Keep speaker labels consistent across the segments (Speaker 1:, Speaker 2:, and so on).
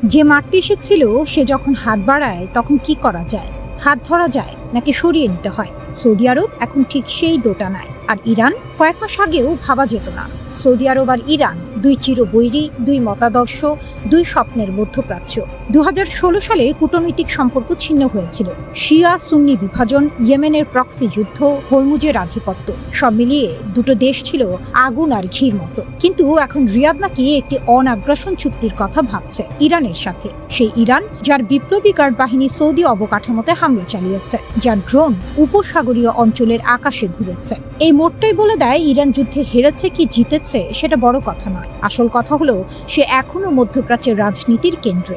Speaker 1: যে মারতে এসেছিল সে যখন হাত বাড়ায় তখন কি করা যায়? হাত ধরা যায় নাকি সরিয়ে নিতে হয়? সৌদি আরব এখন ঠিক সেই দোটানায়। আর ইরান? কয়েক মাস আগেও ভাবা যেত না। সৌদি আরব আর ইরান দুই চিরবৈরী, দুই মতাদর্শ, দুই স্বপ্নের মধ্যপ্রাচ্য। 2016 সালে কূটনৈতিক সম্পর্ক ছিন্ন হয়েছিল। শিয়া সুন্নি বিভাজন, ইয়েমেনের প্রক্সি যুদ্ধ, হরমুজের আধিপত্য, সব মিলিয়ে দুটো দেশ ছিল আগুন আর ঘির মতো। কিন্তু এখন রিয়াদ নাকি একটি অনাগ্রাসন চুক্তির কথা ভাবছে ইরানের সাথে। সেই ইরান যার বিপ্লবী গার্ড বাহিনী সৌদি অবকাঠামোতে হামলা চালিয়েছে, যার ড্রোন উপসাগরীয় অঞ্চলের আকাশে ঘুরেছে। এই মোড়টাই বলে দেয় ইরান যুদ্ধে হেরেছে কি জিতেছে সেটা বড় কথা নয়। আসল কথা হলো সে এখনো মধ্যপ্রাচ্যের রাজনীতির কেন্দ্রে।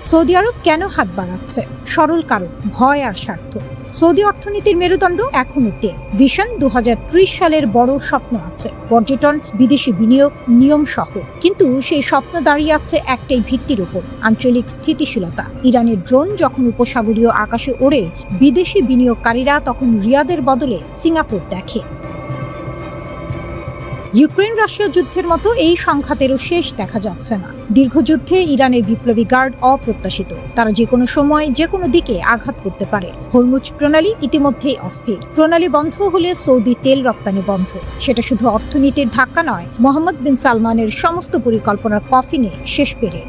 Speaker 1: সৌদি আরব কেন হাত বাড়াচ্ছে? সরল কারণ, ভয় আর স্বার্থ। সৌদি অর্থনীতির মেরুদণ্ড এখনো তেল। ভিশন 2030 সালের বড় স্বপ্ন আছে, পর্যটন, বিদেশি বিনিয়োগ, নিয়ম সহ। কিন্তু সেই স্বপ্ন দাঁড়িয়ে আছে একটাই ভিত্তির উপর, আঞ্চলিক স্থিতিশীলতা। ইরানের ড্রোন যখন উপসাগরীয় আকাশে ওড়ে, বিদেশি বিনিয়োগকারীরা তখন রিয়াদের বদলে সিঙ্গাপুর দেখে। ইউক্রেন রাশিয়া যুদ্ধের মতো এই সংঘাতেরও শেষ দেখা যাচ্ছে না। দীর্ঘ যুদ্ধে ইরানের বিপ্লবী গার্ড অপ্রত্যাশিত। তারা যে কোনো সময় যে কোনো দিকে আঘাত করতে পারে। হরমুজ প্রণালী ইতিমধ্যেই অস্থির। প্রণালী বন্ধ হলে সৌদি তেল রপ্তানি বন্ধ। সেটা শুধু অর্থনীতির ধাক্কা নয়, মোহাম্মদ বিন সালমানের সমস্ত পরিকল্পনার কফিনে শেষ পেরে।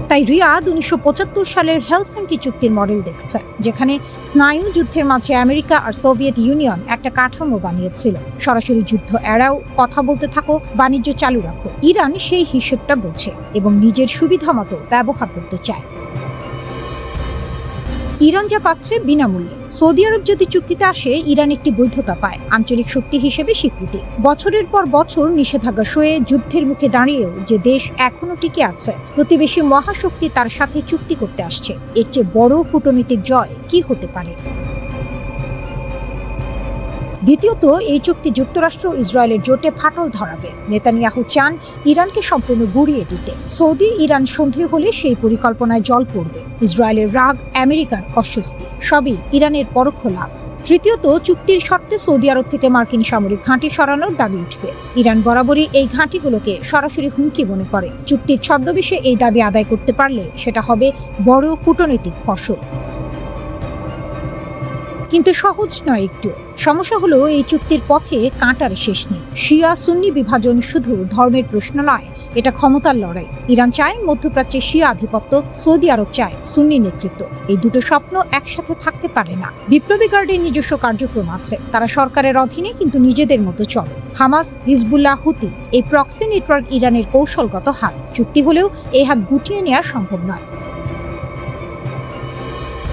Speaker 1: তাই রিয়াদ 1975 সালের হেলসিঙ্কি চুক্তির মডেল দেখছে, যেখানে স্নায়ু যুদ্ধের মাঝে আমেরিকা আর সোভিয়েত ইউনিয়ন একটা কাঠামো বানিয়েছিল। সরাসরি যুদ্ধ এড়াও, কথা বলতে থাকো, বাণিজ্য চালু রাখো। ইরান সেই হিসেবটা বোঝে এবং নিজের সুবিধা মতো ব্যবহার করতে চায়। ইরান যা পাচ্ছে বিনামূল্যে। সৌদি আরব যদি চুক্তিতে আসে, ইরান একটি বৈধতা পায়, আঞ্চলিক শক্তি হিসেবে স্বীকৃতি। বছরের পর বছর নিষেধাজ্ঞা সয়ে যুদ্ধের মুখে দাঁড়িয়েও যে দেশ এখনো টিকে আছে, প্রতিবেশী মহাশক্তি তার সাথে চুক্তি করতে আসছে, এর চেয়ে বড় কূটনৈতিক জয় কি হতে পারে? দ্বিতীয়ত, এই চুক্তি যুক্তরাষ্ট্র ইসরায়েলের জোটে ফাটল ধরাবে। নেতানিয়াহু চান ইরানকে সম্পূর্ণ গুঁড়িয়ে দিতে। সৌদি ইরান সন্ধি হলে সেই পরিকল্পনায় জল পড়বে। ইসরায়েলের রাগ, আমেরিকার অস্বস্তি, সবই ইরানের পরোক্ষ লাভ। তৃতীয়ত, চুক্তির শর্তে সৌদি আরব থেকে মার্কিন সামরিক ঘাঁটি সরানোর দাবি উঠবে। ইরান বরাবরই এই ঘাঁটিগুলোকে সরাসরি হুমকি মনে করে। চুক্তির ছদ্মবেশে এই দাবি আদায় করতে পারলে সেটা হবে বড় কূটনৈতিক ফসল। কিন্তু সহজ নয় একটু। সমস্যা হলো এই চুক্তির পথে কাঁটার শেষ নেই। শিয়া সুন্নি বিভাজন শুধু ধর্মের প্রশ্ন নয়, এটা ক্ষমতার লড়াই। ইরান চায় মধ্যপ্রাচ্যে শিয়া আধিপত্য, সৌদি আরব চায় সুন্নি নেতৃত্ব। এই দুটো স্বপ্ন একসাথে থাকতে পারে না। বিপ্লবী গার্ডের নিজস্ব কার্যক্রম আছে, তারা সরকারের অধীনে কিন্তু নিজেদের মতো চলে। হামাস, হিজবুল্লাহ, হুতি, এই প্রক্সি নেটওয়ার্ক ইরানের কৌশলগত হাত। চুক্তি হলেও এই হাত গুটিয়ে নেওয়া সম্ভব নয়।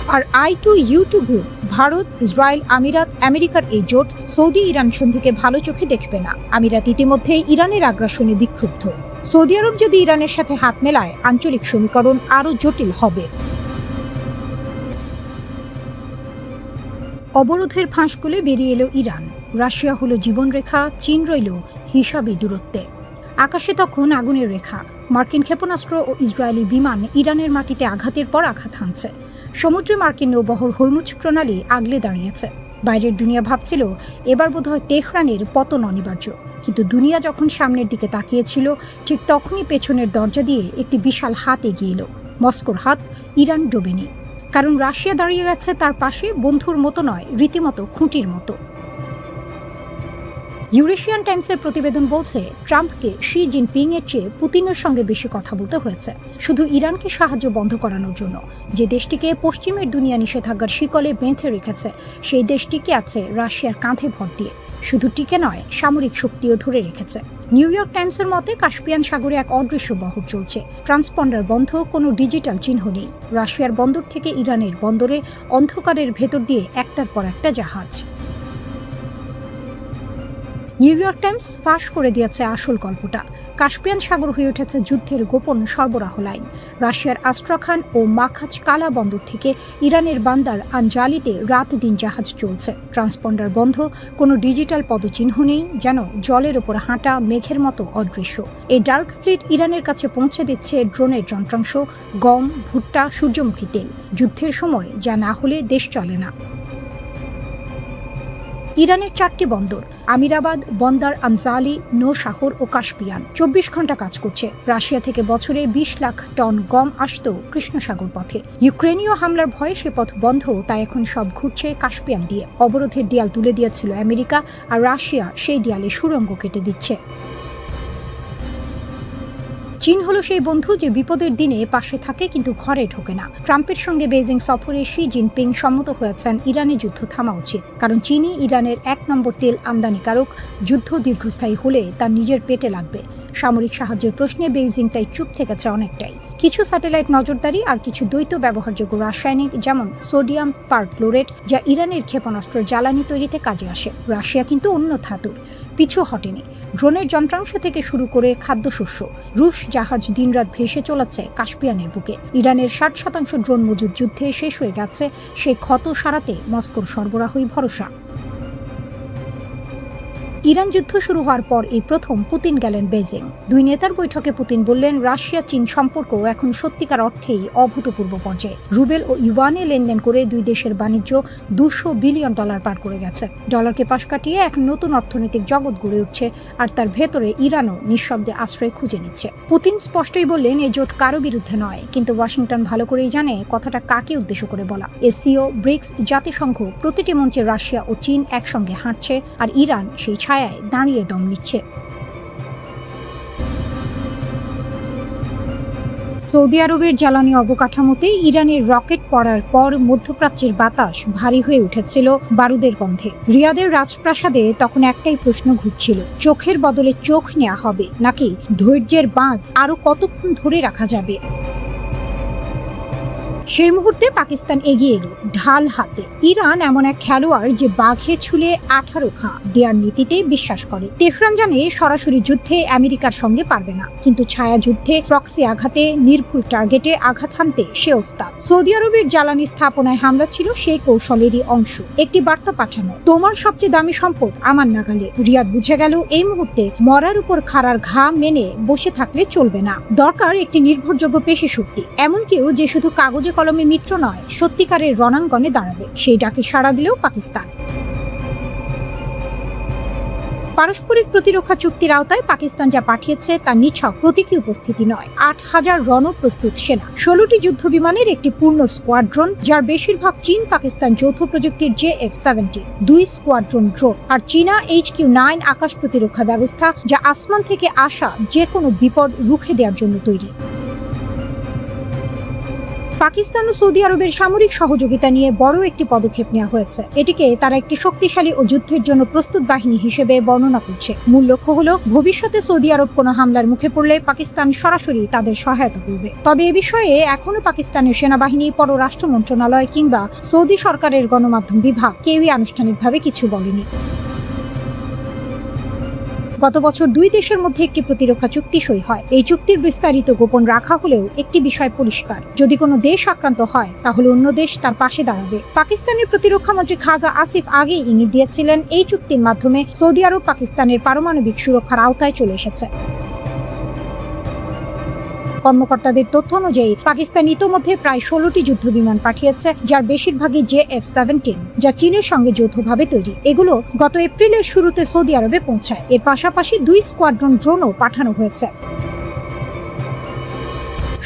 Speaker 1: আর I2U2 গ্রুপ, ভারত, ইসরায়েল, আমিরাত, আমেরিকার এই জোট সৌদি ইরান সন্ধিকে ভালো চোখে দেখবে না। আমিরাত ইতিমধ্যেই ইরানের আগ্রাসনে বিক্ষুব্ধ। সৌদি আরব যদি ইরানের সাথে হাত মেলায়, আঞ্চলিক সমীকরণ আরও জটিল হবে। অবরোধের ফাঁস খুলে বেরিয়ে এলো ইরান। রাশিয়া হলো জীবনরেখা, চীন রইল হিসাবি দূরত্বে। আকাশে তখন আগুনের রেখা। মার্কিন ক্ষেপণাস্ত্র ও ইসরায়েলি বিমান ইরানের মাটিতে আঘাতের পর আঘাত হানছে। সমুদ্রে মার্কিন নৌবহর হরমুজ প্রণালী আগলে দাঁড়িয়েছে। বাইরের দুনিয়া ভাবছিল এবার বোধহয় তেহরানের পতন অনিবার্য। কিন্তু দুনিয়া যখন সামনের দিকে তাকিয়েছিল, ঠিক তখনই পেছনের দরজা দিয়ে একটি বিশাল হাত এগিয়ে এলো। মস্কোর হাত। ইরান ডোবেনি, কারণ রাশিয়া দাঁড়িয়ে গেছে তার পাশে, বন্ধুর মতো নয়, রীতিমতো খুঁটির মতো। ইউরেশিয়ান টাইমসের প্রতিবেদন বলছে, ট্রাম্পকে শি জিনপিং এর চেয়ে পুতিনের সঙ্গে বেশি কথা বলতে হয়েছে, শুধু ইরানকে সাহায্য বন্ধ করানোর জন্য। যে দেশটিকে পশ্চিমের দুনিয়া নিষেধাজ্ঞার শিকলে বেঁধে রেখেছে, সেই দেশটিকে আছে রাশিয়ার কাঁধে ভর দিয়ে। শুধু টিকে নয়, সামরিক শক্তিও ধরে রেখেছে। নিউ ইয়র্ক টাইমসের মতে, কাস্পিয়ান সাগরে এক অদৃশ্য বহর চলছে। ট্রান্সপন্ডার বন্ধ, কোনো ডিজিটাল চিহ্ন নেই। রাশিয়ার বন্দর থেকে ইরানের বন্দরে অন্ধকারের ভেতর দিয়ে একটার পর একটা জাহাজ। নিউ ইয়র্ক টাইমস ফাঁস করে দিয়েছে আসল গল্পটা। কাস্পিয়ান সাগর হয়ে উঠেছে যুদ্ধের গোপন সরবরাহ লাইন। রাশিয়ার আস্ট্রাখান ও মাখাচ কালা বন্দর থেকে ইরানের বান্দার আনজালিতে রাত দিন জাহাজ চলছে। ট্রান্সপন্ডার বন্ধ, কোনো ডিজিটাল পদচিহ্ন নেই, যেন জলের ওপর হাঁটা মেঘের মতো অদৃশ্য। এই ডার্ক ফ্লিট ইরানের কাছে পৌঁছে দিচ্ছে ড্রোনের যন্ত্রাংশ, গম, ভুট্টা, সূর্যমুখী তেল। যুদ্ধের সময় যা না হলে দেশ চলে না। ইরানের 4টি বন্দর আমিরাবাদ, বন্দর আনজালি, নো শাহর ও কাস্পিয়ান 24 ঘন্টা কাজ করছে। রাশিয়া থেকে বছরে 20 লাখ টন গম আসত কৃষ্ণসাগর পথে। ইউক্রেনীয় হামলার ভয়ে সে পথ বন্ধ, তাই এখন সব ঘুরছে কাস্পিয়ান দিয়ে। অবরোধের দেয়াল তুলে দিয়েছিল আমেরিকা, আর রাশিয়া সেই দেয়ালে সুড়ঙ্গ কেটে দিচ্ছে। চীন হলো সেই বন্ধু যে বিপদের দিনে পাশে থাকে কিন্তু ঘরে ঢোকে না। ট্রাম্পের সঙ্গে বেইজিং সফরে শি জিনপিং সম্মত হয়েছেন ইরানের যুদ্ধ থামা উচিত, কারণ চীনই ইরানের 1 নম্বর তেল আমদানিকারক। যুদ্ধ দীর্ঘস্থায়ী হলে তার নিজের পেটে লাগবে। সামরিক সাহায্যের প্রশ্নে বেইজিং তাই চুপ থেকেছে অনেকটাই। কিছু স্যাটেলাইট নজরদারি আর কিছু দ্বৈত ব্যবহারযোগ্য রাসায়নিক, যেমন সোডিয়াম পারক্লোরেট, যা ইরানের ক্ষেপণাস্ত্রের জ্বালানি তৈরিতে কাজে আসে। রাশিয়া কিন্তু অন্য ধাতুর পিছু হটেনি। ড্রোনের যন্ত্রাংশ থেকে শুরু করে খাদ্যশস্য, রুশ জাহাজ দিনরাত ভেসে চলেছে কাস্পিয়ানের বুকে। ইরানের 60% ড্রোন মজুদ যুদ্ধে শেষ হয়ে গেছে। সেই ক্ষত সারাতে মস্কোর সরবরাহই ভরসা। ইরান যুদ্ধ শুরু হওয়ার পর এই প্রথম পুতিন গেলেন বেইজিং। দুই নেতার বৈঠকে পুতিন বললেন, রাশিয়া চীন সম্পর্ক এখন সত্যিকার অর্থেই অভূতপূর্ব পর্যায়ে। রুবেল ও ইউয়ানে লেনদেন করে দুই দেশের বাণিজ্য $200 বিলিয়ন পার করে গেছে। ডলারকে পাশ কাটিয়ে এক নতুন অর্থনৈতিক জগৎ গড়ে উঠছে, আর তার ভেতরে ইরানও নিঃশব্দে আশ্রয় খুঁজে নিচ্ছে। পুতিন স্পষ্টই বললেন, এই জোট কারো বিরুদ্ধে নয়, কিন্তু ওয়াশিংটন ভালো করেই জানে কথাটা কাকে উদ্দেশ্য করে বলা। এসসিও, ব্রিক্স, জাতিসংঘ প্রতিটি মঞ্চে রাশিয়া ও চীন একসঙ্গে হাঁটছে, আর ইরান সেই ছায়ায় দাঁড়িয়ে দম নিচ্ছে। সৌদি আরবের জ্বালানি অবকাঠামোতে ইরানের রকেট পড়ার পর মধ্যপ্রাচ্যের বাতাস ভারী হয়ে উঠেছিল বারুদের গন্ধে। রিয়াদের রাজপ্রাসাদে তখন একটাই প্রশ্ন ঘুরছিল, চোখের বদলে চোখ নেওয়া হবে নাকি ধৈর্যের বাঁধ আরো কতক্ষণ ধরে রাখা যাবে? সেই মুহূর্তে পাকিস্তান এগিয়ে এলো ঢাল হাতে। ইরান এমন এক খেলোয়াড় যে বাঘে ছুলে 18 খাঁ দেওয়ার নীতিতে বিশ্বাস করে। তেহরান জানে সরাসরি যুদ্ধে আমেরিকার সঙ্গে পারবে না, কিন্তু ছায়া যুদ্ধে, প্রক্সি আঘাতে, নির্ভুল টার্গেটে আঘাত হানতে সে ওস্তাদ। সৌদি আরবের জ্বালানি স্থাপনায় হামলা ছিল সেই কৌশলেরই অংশ। একটি বার্তা পাঠানো, তোমার সবচেয়ে দামি সম্পদ আমার নাগালে। রিয়াদ বুঝে গেল এই মুহূর্তে মরার উপর খাড়ার ঘা মেনে বসে থাকলে চলবে না। দরকার একটি নির্ভরযোগ্য পেশি শক্তি, এমন কেউ যে শুধু কাগজে কলমে মিত্র নয়, সত্যিকারের রণাঙ্গনে দাঁড়াবে। সেই ডাকে সাড়া দিলেও পাকিস্তান। পারস্পরিক প্রতিরক্ষা চুক্তির আওতায় পাকিস্তান যা পাঠিয়েছে তা নিছক প্রতীকী উপস্থিতি নয়। 8000 রণপ্রস্তুত সেনা, 16টি যুদ্ধ বিমানের একটি পূর্ণ স্কোয়াড্রন, যার বেশিরভাগ চীন পাকিস্তান যৌথ প্রযুক্তির JF-17, 2 স্কোয়াড্রন ড্রোন, আর চীনা HQ-9 আকাশ প্রতিরক্ষা ব্যবস্থা, যা আসমান থেকে আসা যে কোনো বিপদ রুখে দেওয়ার জন্য তৈরি। পাকিস্তান ও সৌদি আরবের সামরিক সহযোগিতা নিয়ে বড় একটি পদক্ষেপ নেওয়া হয়েছে। এটিকে তারা একটি শক্তিশালী ও যুদ্ধের জন্য প্রস্তুত বাহিনী হিসেবে বর্ণনা করছে। মূল লক্ষ্য হলো ভবিষ্যতে সৌদি আরব কোনো হামলার মুখে পড়লে পাকিস্তান সরাসরি তাদের সহায়তা করবে। তবে এ বিষয়ে এখনো পাকিস্তানের সেনাবাহিনী, পররাষ্ট্র মন্ত্রণালয় কিংবা সৌদি সরকারের গণমাধ্যম বিভাগ কেউই আনুষ্ঠানিকভাবে কিছু বলেনি। গত বছর দুই দেশের মধ্যে একটি প্রতিরক্ষা চুক্তি সই হয়। এই চুক্তির বিস্তারিত গোপন রাখা হলেও একটি বিষয় পরিষ্কার, যদি কোনো দেশ আক্রান্ত হয় তাহলে অন্য দেশ তার পাশে দাঁড়াবে। পাকিস্তানের প্রতিরক্ষা মন্ত্রী খাজা আসিফ আগেই ইঙ্গিত দিয়েছিলেন, এই চুক্তির মাধ্যমে সৌদি আরব পাকিস্তানের পারমাণবিক সুরক্ষার আওতায় চলে এসেছে। কর্মকর্তাদের তথ্য অনুযায়ী পাকিস্তান ইতোমধ্যে প্রায় 16টি যুদ্ধ বিমান পাঠিয়েছে, যার বেশিরভাগই JF-17, যা চীনের সঙ্গে যৌথভাবে তৈরি। এগুলো গত এপ্রিলের শুরুতে সৌদি আরবে পৌঁছায়। এর পাশাপাশি 2 স্কোয়াড্রন ড্রোনও পাঠানো হয়েছে।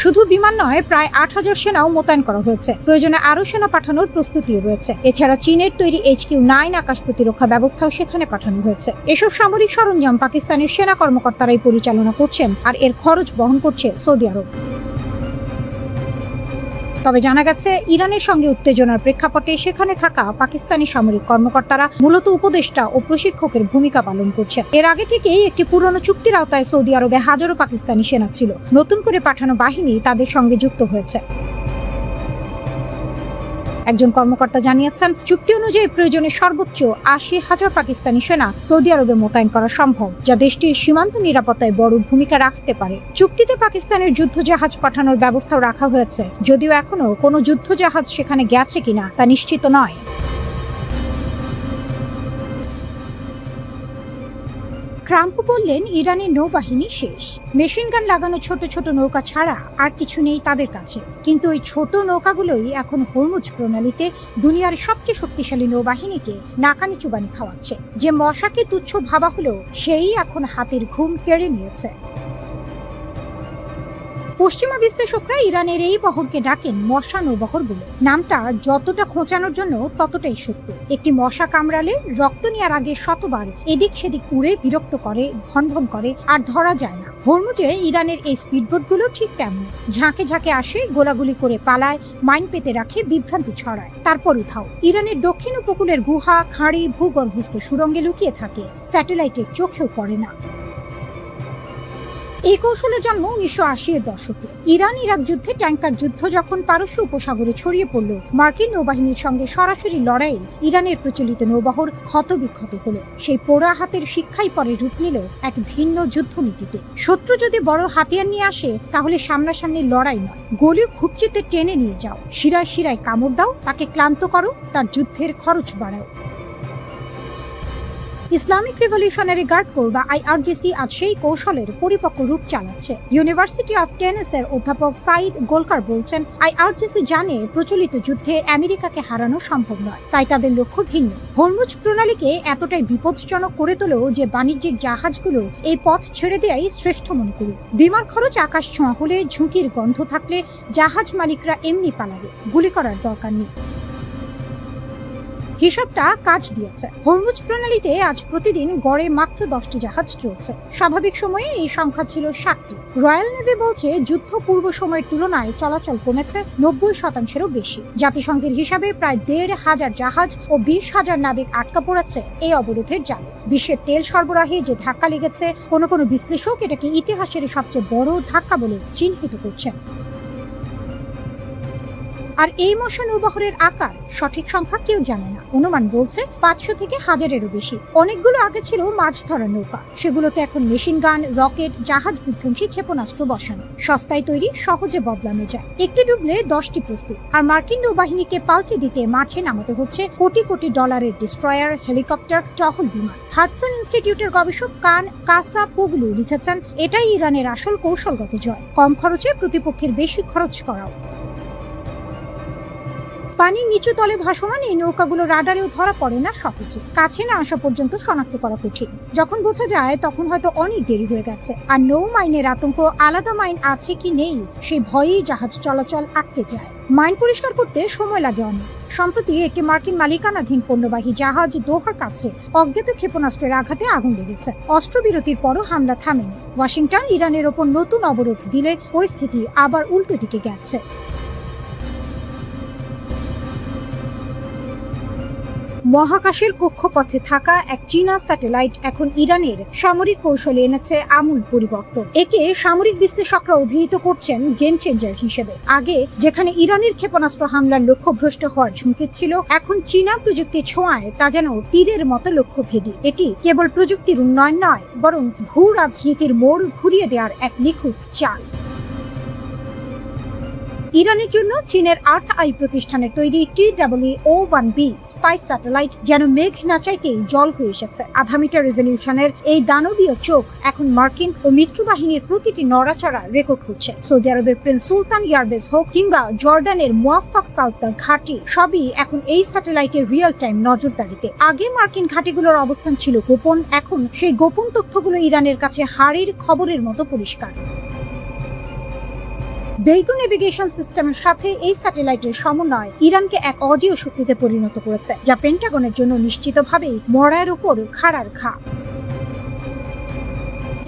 Speaker 1: শুধু বিমান নয়, প্রায় 8000 সেনাও মোতায়েন করা হয়েছে। প্রয়োজনে আরও সেনা পাঠানোর প্রস্তুতিও রয়েছে। এছাড়া চীনের তৈরি HQ-9 আকাশ প্রতিরক্ষা ব্যবস্থাও সেখানে পাঠানো হয়েছে। এসব সামরিক সরঞ্জাম পাকিস্তানের সেনা কর্মকর্তারাই পরিচালনা করছেন, আর এর খরচ বহন করছে সৌদি আরব। তবে জানা গেছে, ইরানের সঙ্গে উত্তেজনার প্রেক্ষাপটে সেখানে থাকা পাকিস্তানি সামরিক কর্মকর্তারা মূলত উপদেষ্টা ও প্রশিক্ষকের ভূমিকা পালন করছেন। এর আগে থেকেই একটি পুরনো চুক্তির আওতায় সৌদি আরবে হাজারো পাকিস্তানি সেনা ছিল। নতুন করে পাঠানো বাহিনী তাদের সঙ্গে যুক্ত হয়েছে। একজন কর্মকর্তা জানিয়েছেন, চুক্তি অনুযায়ী প্রয়োজনে সর্বোচ্চ 80,000 পাকিস্তানি সেনা সৌদি আরবে মোতায়েন করা সম্ভব, যা দেশটির সীমান্ত নিরাপত্তায় বড় ভূমিকা রাখতে পারে। চুক্তিতে পাকিস্তানের যুদ্ধজাহাজ পাঠানোর ব্যবস্থাও রাখা হয়েছে, যদিও এখনো কোনো যুদ্ধজাহাজ সেখানে গেছে কিনা তা নিশ্চিত নয়। ট্রাম্প বললেন ইরানের নৌবাহিনী শেষ, মেশিন গান লাগানো ছোট ছোট নৌকা ছাড়া আর কিছু নেই তাদের কাছে। কিন্তু ওই ছোট নৌকাগুলোই এখন হরমুজ প্রণালীতে দুনিয়ার সবচেয়ে শক্তিশালী নৌবাহিনীকে নাকানি চুবানি খাওয়াচ্ছে। যে মশাকে তুচ্ছ ভাবা হলো সেই এখন হাতের ঘুম কেড়ে নিয়েছে। পশ্চিমা বিশ্লেষকরা ইরানের এই বহরকে ডাকেন মশা নৌবহর বলে। নামটা যতটা খোঁচানোর জন্য ততটাই সত্য। একটি মশা কামড়ালে রক্ত নেওয়ার আগে শতবার এদিক সেদিক উড়ে বিরক্ত করে, ভনভন করে, আর ধরা যায় না। হরমুজে ইরানের এই স্পিডবোটগুলো ঠিক তেমনই। ঝাঁকে ঝাঁকে আসে, গোলাগুলি করে পালায়, মাইন পেতে রাখে, বিভ্রান্তি ছড়ায়, তারপর উঠাও। ইরানের দক্ষিণ উপকূলের গুহা, খাঁড়ি, ভূগর্ভস্থ সুড়ঙ্গে লুকিয়ে থাকে, স্যাটেলাইটের চোখেও পড়ে না। এই কৌশলের জন্ম 1980-এর দশকে। ইরান ইরাক যুদ্ধে ট্যাঙ্কার যুদ্ধ যখন পারস্য উপসাগরে ছড়িয়ে পড়ল, মার্কিন নৌবাহিনীর সঙ্গে সরাসরি লড়াইয়ে ইরানের প্রচলিত নৌবহর ক্ষতবিক্ষত হল। সেই পোড়া হাতের শিক্ষাই পরে রূপ নিল এক ভিন্ন যুদ্ধনীতিতে। শত্রু যদি বড় হাতিয়ার নিয়ে আসে, তাহলে সামনাসামনি লড়াই নয়, গলি খুবচিতে টেনে নিয়ে যাও, শিরায় শিরায় কামড় দাও, তাকে ক্লান্ত করো, তার যুদ্ধের খরচ বাড়াও। ইসলামিক রিভলিউশনারি গার্ড কোর বা IRGC আজ সেই কৌশলের পরিপক্ক রূপ চালাচ্ছে। ইউনিভার্সিটি অফ টেনেসের অধ্যাপক সাইদ গোলকার বলছেন, IRGC জানে প্রচলিত যুদ্ধে আমেরিকাকে হারানো সম্ভব নয়, তাই তাদের লক্ষ্য ভিন্ন। হরমুজ প্রণালীকে এতটাই বিপজ্জনক করে তোলো যে বাণিজ্যিক জাহাজগুলো এই পথ ছেড়ে দেয়াই শ্রেষ্ঠ মনে করুক। বিমার খরচ আকাশ ছোঁয়া হলে, ঝুঁকির গন্ধ থাকলে জাহাজ মালিকরা এমনি পালাবে, গুলি করার দরকার নেই। হিসাবটা কাজ দিয়েছে। হরমুজ প্রণালীতে আজ প্রতিদিন গড়ে মাত্র 10টি জাহাজ চলছে। স্বাভাবিক সময়ে এই সংখ্যা ছিল 60টি। রয়্যাল নেভি বলছে যুদ্ধ পূর্ব সময়ের তুলনায় চলাচল কমেছে 90%-এরও বেশি। জাতিসংঘের হিসাবে প্রায় 1,500 জাহাজ ও 20,000 নাবিক আটকা পড়েছে এই অবরোধের জালে। বিশ্বের তেল সরবরাহে যে ধাক্কা লেগেছে, কোনো বিশ্লেষক এটাকে ইতিহাসের সবচেয়ে বড় ধাক্কা বলে চিহ্নিত করছেন। আর এই মশা নৌবহরের আকার সঠিক সংখ্যা কেউ জানে না। অনুমান বলছে 500 থেকে 1000-এরও বেশি। অনেকগুলো আগে ছিল মাছ ধরার নৌকা, সেগুলোতে এখন মেশিন গান, রকেট, জাহাজ বিধ্বংসী ক্ষেপণাস্ত্র বসানো। সস্তায় তৈরি, সহজে বদলানো যায়। একটি ডুবলে 10টি প্রস্তুত। আর মার্কিন নৌবাহিনীকে পাল্টে দিতে মাঠে নামাতে হচ্ছে কোটি কোটি ডলারের ডিস্ট্রয়ার, হেলিকপ্টার, টহল বিমান। হাডসন ইনস্টিটিউটের গবেষক কান কাসাপোগলু লিখেছেন, এটাই ইরানের আসল কৌশলগত জয়। কম খরচে প্রতিপক্ষের বেশি খরচ করাও। পানির নিচু তলে ভাসমান এই নৌকাগুলো রাডারেও ধরা পড়ে না সহজে। কাছে না আসা পর্যন্ত শনাক্ত করা কঠিন। যখন বোঝা যায় তখন হয়তো অনেক দেরি হয়ে গেছে। আর নৌ মাইনের আতঙ্ক, আলাদা মাইন আছে কি নেই সেই ভয়েই জাহাজ চলাচল আটকে যায়। মাইন পরিষ্কার করতে সময় লাগে অনেক। সম্প্রতি একটি মার্কিন মালিকানাধীন পণ্যবাহী জাহাজ দোহার কাছে অজ্ঞাত ক্ষেপণাস্ত্রের আঘাতে আগুন লেগেছে। অস্ত্রবিরতির পরও হামলা থামেনি। ওয়াশিংটন ইরানের ওপর নতুন অবরোধ দিলে পরিস্থিতি আবার উল্টো দিকে গেছে। মহাকাশের কক্ষপথে থাকা এক চীনা স্যাটেলাইট এখন ইরানের সামরিক কৌশলে এনেছে আমূল পরিবর্তন। একে সামরিক বিশ্লেষকরা অভিহিত করছেন গেম চেঞ্জার হিসেবে। আগে যেখানে ইরানের ক্ষেপণাস্ত্র হামলার লক্ষ্যভ্রষ্ট হওয়ার ঝুঁকি ছিল, এখন চীনা প্রযুক্তির ছোঁয়ায় তা যেন তীরের মতো লক্ষ্যভেদী। এটি কেবল প্রযুক্তির উন্নয়ন নয়, বরং ভূ রাজনীতির মোড় ঘুরিয়ে দেওয়ার এক নিখুঁত চাল। ইরানের জন্য চীনের আর্থ আই প্রতিষ্ঠানের তৈরি TWO-1B স্পাইস স্যাটেলাইট যেন মেঘ না চাইতেই জল হয়ে এসেছে। 0.5 মিটার রেজলিউশনের এই দানবীয় চোখ এখন মার্কিন ও মিত্র বাহিনীর প্রতিটি নড়াচড়া রেকর্ড করছে। সৌদি আরবের প্রিন্স সুলতান এয়ারবেস হোক কিংবা জর্ডানের মুয়াফফাক সালতান ঘাঁটি, সবই এখন এই স্যাটেলাইটের রিয়েল টাইম নজরদারিতে। আগে মার্কিন ঘাঁটিগুলোর অবস্থান ছিল গোপন, এখন সেই গোপন তথ্যগুলো ইরানের কাছে হাড়ির খবরের মতো পরিষ্কার। বেইদু নেভিগেশন সিস্টেমের সাথে এই স্যাটেলাইটের সমন্বয় ইরানকে এক অজেয় শক্তিতে পরিণত করেছে, যা পেন্টাগনের জন্য নিশ্চিতভাবেই মরার উপর খাড়ার ঘা।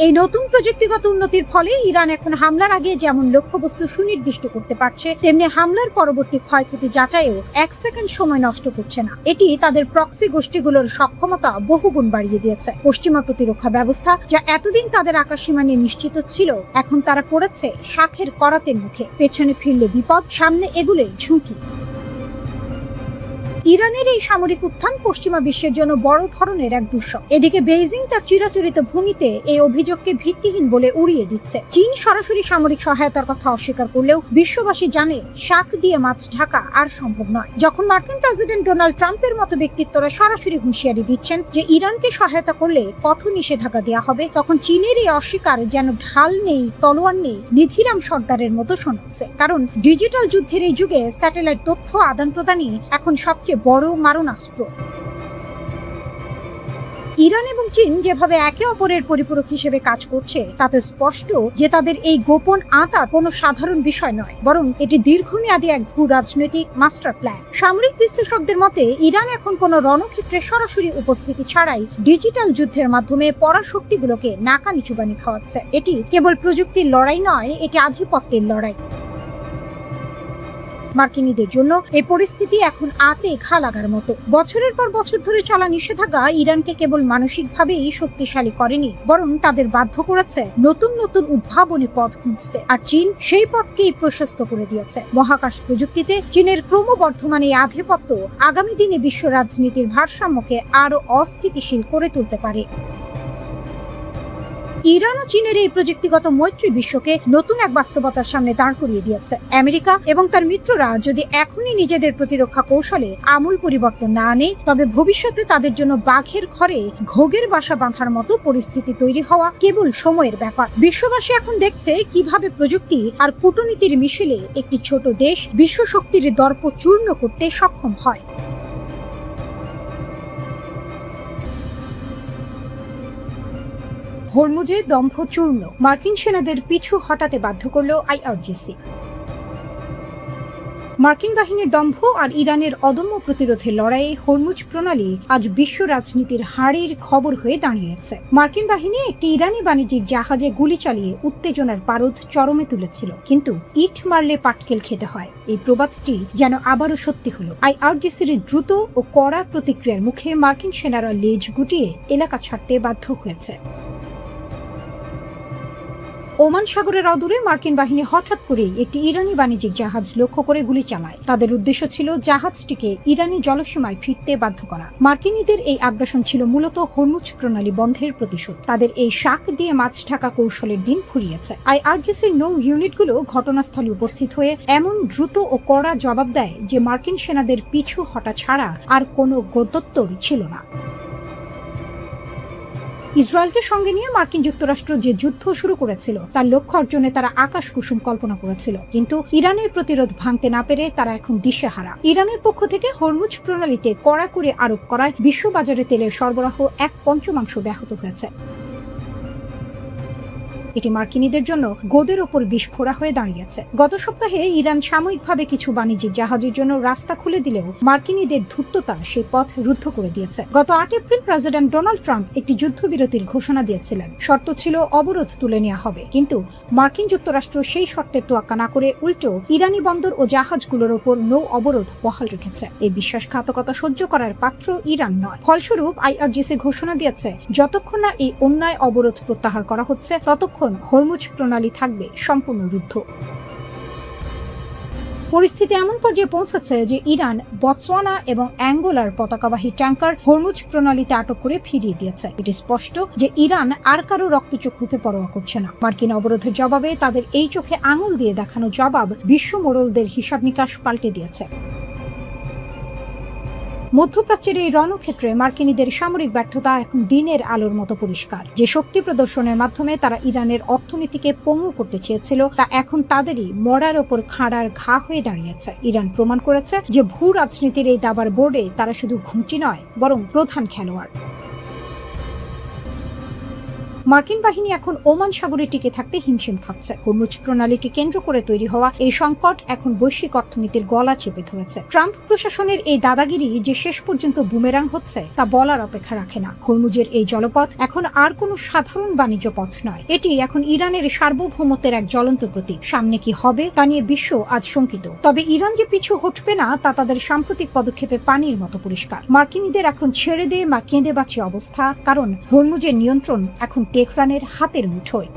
Speaker 1: এই নতুন প্রযুক্তিগত উন্নতির ফলে ইরান এখন হামলার আগে যেমন লক্ষ্যবস্তু সুনির্দিষ্ট করতে পারছে, তেমনি হামলার পরবর্তী ক্ষয়ক্ষতি যাচাইও 1 সেকেন্ড সময় নষ্ট করছে না। এটি তাদের প্রক্সি গোষ্ঠীগুলোর সক্ষমতা বহুগুণ বাড়িয়ে দিয়েছে। পশ্চিমা প্রতিরক্ষা ব্যবস্থা, যা এতদিন তাদের আকাশসীমা নিয়ে নিশ্চিত ছিল, এখন তারা পড়েছে শাখের করাতের মুখে। পেছনে ফিরলে বিপদ, সামনে এগুলে ঝুঁকি। ইরানের এই সামরিক উত্থান পশ্চিমা বিশ্বের জন্য বড় ধরনের এক দুঃসহ। এদিকে বেইজিং তার চিরাচরিত ভঙ্গিতে এই অভিযোগকে ভিত্তিহীন বলে উড়িয়ে দিচ্ছে। চীন সরাসরি সামরিক সহায়তার কথা অস্বীকার করলেও বিশ্ববাসী জানে শাক দিয়ে মাছ ঢাকা আর সম্ভব নয়। যখন মার্কিন প্রেসিডেন্ট ডোনাল্ড ট্রাম্পের মতো ব্যক্তিত্বরা সরাসরি হুঁশিয়ারি দিচ্ছেন যে ইরানকে সহায়তা করলে কঠোর নিষেধাজ্ঞা দেওয়া হবে, তখন চীনের এই অস্বীকার যেন ঢাল নেই, তলোয়ার নেই, নিধিরাম সর্দারের মতো শোনাচ্ছে। কারণ ডিজিটাল যুদ্ধের এই যুগে স্যাটেলাইট তথ্য আদান প্রদানই এখন সবচেয়ে বড় মারণাস্ত্র। ইরান এবং চীন যেভাবে একে অপরের পরিপূরক হিসেবে কাজ করছে তাতে স্পষ্ট যে তাদের এই গোপন আঁতাত কোনো সাধারণ বিষয় নয়, বরং এটি দীর্ঘমেয়াদী এক ভূ রাজনৈতিক মাস্টার প্ল্যান। সামরিক বিশ্লেষকদের মতে ইরান এখন কোনো রণক্ষেত্রে সরাসরি উপস্থিতি ছাড়াই ডিজিটাল যুদ্ধের মাধ্যমে পরাশক্তিগুলোকে নাকানি চুবানি খাওয়াচ্ছে। এটি কেবল প্রযুক্তির লড়াই নয়, এটি আধিপত্যের লড়াই। মার্কিনীদের জন্য এই পরিস্থিতি এখন আতে ঘা লাগার মতো। বছরের পর বছর ধরে চলা নিষেধাজ্ঞা ইরানকে কেবল মানসিকভাবেই শক্তিশালী করেনি, বরং তাদের বাধ্য করেছে নতুন নতুন উদ্ভাবনী পথ খুঁজতে। আর চীন সেই পথকেই প্রশস্ত করে দিয়েছে। মহাকাশ প্রযুক্তিতে চীনের ক্রমবর্ধমান এই আধিপত্য আগামী দিনে বিশ্ব রাজনীতির ভারসাম্যকে আরো অস্থিতিশীল করে তুলতে পারে। ইরান ও চীনের এই প্রযুক্তিগত মৈত্রী বিশ্বকে নতুন এক বাস্তবতার সামনে দাঁড় করিয়ে দিয়েছে। আমেরিকা এবং তার মিত্ররা যদি এখনই নিজেদের প্রতিরক্ষা কৌশলে আমূল পরিবর্তন না আনে, তবে ভবিষ্যতে তাদের জন্য বাঘের ঘরে ঘোগের বাসা বাঁধার মতো পরিস্থিতি তৈরি হওয়া কেবল সময়ের ব্যাপার। বিশ্ববাসী এখন দেখছে কিভাবে প্রযুক্তি আর কূটনীতির মিশেলে একটি ছোট দেশ বিশ্ব শক্তির দর্প চূর্ণ করতে সক্ষম হয়। হরমুজে দম্ভ চূর্ণ, মার্কিন সেনাদের পিছু হটাতে বাধ্য করল আইআরজিসি। মার্কিন বাহিনীর দম্ভ আর ইরানের অদম্য প্রতিরোধের লড়াইয়ে হরমুজ প্রণালী আজ বিশ্ব রাজনীতির হাড়ের খবর হয়ে দাঁড়িয়েছে। মার্কিন বাহিনী একটি ইরানি বাণিজ্যিক জাহাজে গুলি চালিয়ে উত্তেজনার পারদ চরমে তুলেছিল, কিন্তু ইট মারলে পাটকেল খেতে হয়। এই প্রবাদটি যেন আবারও সত্যি হলো। আইআরজিসির দ্রুত ও কড়া প্রতিক্রিয়ার মুখে মার্কিন সেনারা লেজ গুটিয়ে এলাকা ছাড়তে বাধ্য হয়েছে। ওমান সাগরের অদূরে মার্কিন বাহিনী হঠাৎ করেই একটি ইরানি বাণিজ্যিক জাহাজ লক্ষ্য করে গুলি চালায়। তাদের উদ্দেশ্য ছিল জাহাজটিকে ইরানি জলসীমায় ফিরতে বাধ্য করা। মার্কিনীদের এই আগ্রাসন ছিল মূলত হরমুজ প্রণালী বন্ধের প্রতিশোধ। তাদের এই শাক দিয়ে মাছ ঢাকা কৌশলের দিন ফুরিয়েছে। আইআরজিসির নৌ ইউনিটগুলো ঘটনাস্থলে উপস্থিত হয়ে এমন দ্রুত ও কড়া জবাব দেয় যে মার্কিন সেনাদের পিছু হটা ছাড়া আর কোনো গত্যন্তর ছিল না। ইসরায়েলকে সঙ্গে নিয়ে মার্কিন যুক্তরাষ্ট্র যে যুদ্ধ শুরু করেছিল তার লক্ষ্য অর্জনে তারা আকাশ কুসুম কল্পনা করেছিল, কিন্তু ইরানের প্রতিরোধ ভাঙতে না পেরে তারা এখন দিশেহারা। ইরানের পক্ষ থেকে হরমুজ প্রণালীতে কড়াকড়ি আরোপ করায় বিশ্ববাজারে তেলের সরবরাহ 1/5 ব্যাহত হয়েছে। এটি মার্কিনীদের জন্য গোদের ওপর বিস্ফোরা হয়ে দাঁড়িয়েছে। গত সপ্তাহে ইরান সাময়িকভাবে কিছু বাণিজ্যিক জাহাজের জন্য রাস্তা খুলে দিলেও মার্কিনীদের ধূর্ততা সেই পথ রুদ্ধ করে দিয়েছে। গত 8 এপ্রিল প্রেসিডেন্ট ডোনাল্ড ট্রাম্প একটি যুদ্ধবিরতির ঘোষণা দিয়েছিলেন। শর্ত ছিল অবরোধ তুলে নেওয়া হবে, কিন্তু মার্কিন যুক্তরাষ্ট্র সেই শর্তের তোয়াক্কা না করে উল্টো ইরানি বন্দর ও জাহাজগুলোর ওপর নৌ অবরোধ বহাল রেখেছে। এই বিশ্বাসঘাতকতা সহ্য করার পাত্র ইরান নয়। ফলস্বরূপ আইআরজিসি ঘোষণা দিয়েছে যতক্ষণ না এই অন্যায় অবরোধ প্রত্যাহার করা হচ্ছে ততক্ষণ হরমুজ প্রণালী থাকবে সম্পূর্ণ রুদ্ধ। পরিস্থিতি এমন পর্যায়ে পৌঁছাচ্ছে যে ইরান বতসোয়ানা এবং অ্যাঙ্গোলার পতাকাবাহী ট্যাঙ্কার হরমুজ প্রণালীতে আটক করে ফিরিয়ে দিয়েছে। এটি স্পষ্ট যে ইরান আর কারো রক্তচক্ষুকে পরোয়া করছে না। মার্কিন অবরোধের জবাবে তাদের এই চোখে আঙুল দিয়ে দেখানো জবাব বিশ্ব মোড়লদের হিসাব নিকাশ পাল্টে দিয়েছে। মধ্যপ্রাচ্যের এই রণক্ষেত্রে মার্কিনীদের সামরিক ব্যর্থতা এখন দিনের আলোর মতো পরিষ্কার। যে শক্তি প্রদর্শনের মাধ্যমে তারা ইরানের অর্থনীতিকে পঙ্গু করতে চেয়েছিল তা এখন তাদেরই মরার ওপর খাড়ার ঘা হয়ে দাঁড়িয়েছে। ইরান প্রমাণ করেছে যে ভূ রাজনীতির এই দাবার বোর্ডে তারা শুধু ঘুঁটি নয়, বরং প্রধান খেলোয়াড়। মার্কিন বাহিনী এখন ওমান সাগরে টিকে থাকতে হিমশিম খাচ্ছে। হরমুজ প্রণালীকে কেন্দ্র করে তৈরি হওয়া এই সংকট এখন বৈশ্বিক অর্থনীতির গলা চেপে ধরেছে। ট্রাম্প প্রশাসনের এই দাদাগিরি যে শেষ পর্যন্ত বুমেরাং হচ্ছে তা বলার অপেক্ষা রাখে না। হরমুজের এই জলপথ এখন আর কোনো সাধারণ বাণিজ্য পথ নয়, এটি এখন ইরানের সার্বভৌমত্বের এক জ্বলন্ত প্রতীক। সামনে কি হবে তা নিয়ে বিশ্ব আজ শঙ্কিত, তবে ইরান যে পিছু হটবে না তা তাদের সাম্প্রতিক পদক্ষেপে পানির মতো পরিষ্কার। মার্কিনীদের এখন ছেড়ে দে বা কেঁদে বাঁচি অবস্থা, কারণ হরমুজের নিয়ন্ত্রণ এখন তেহরানের হাতের মুঠোয়।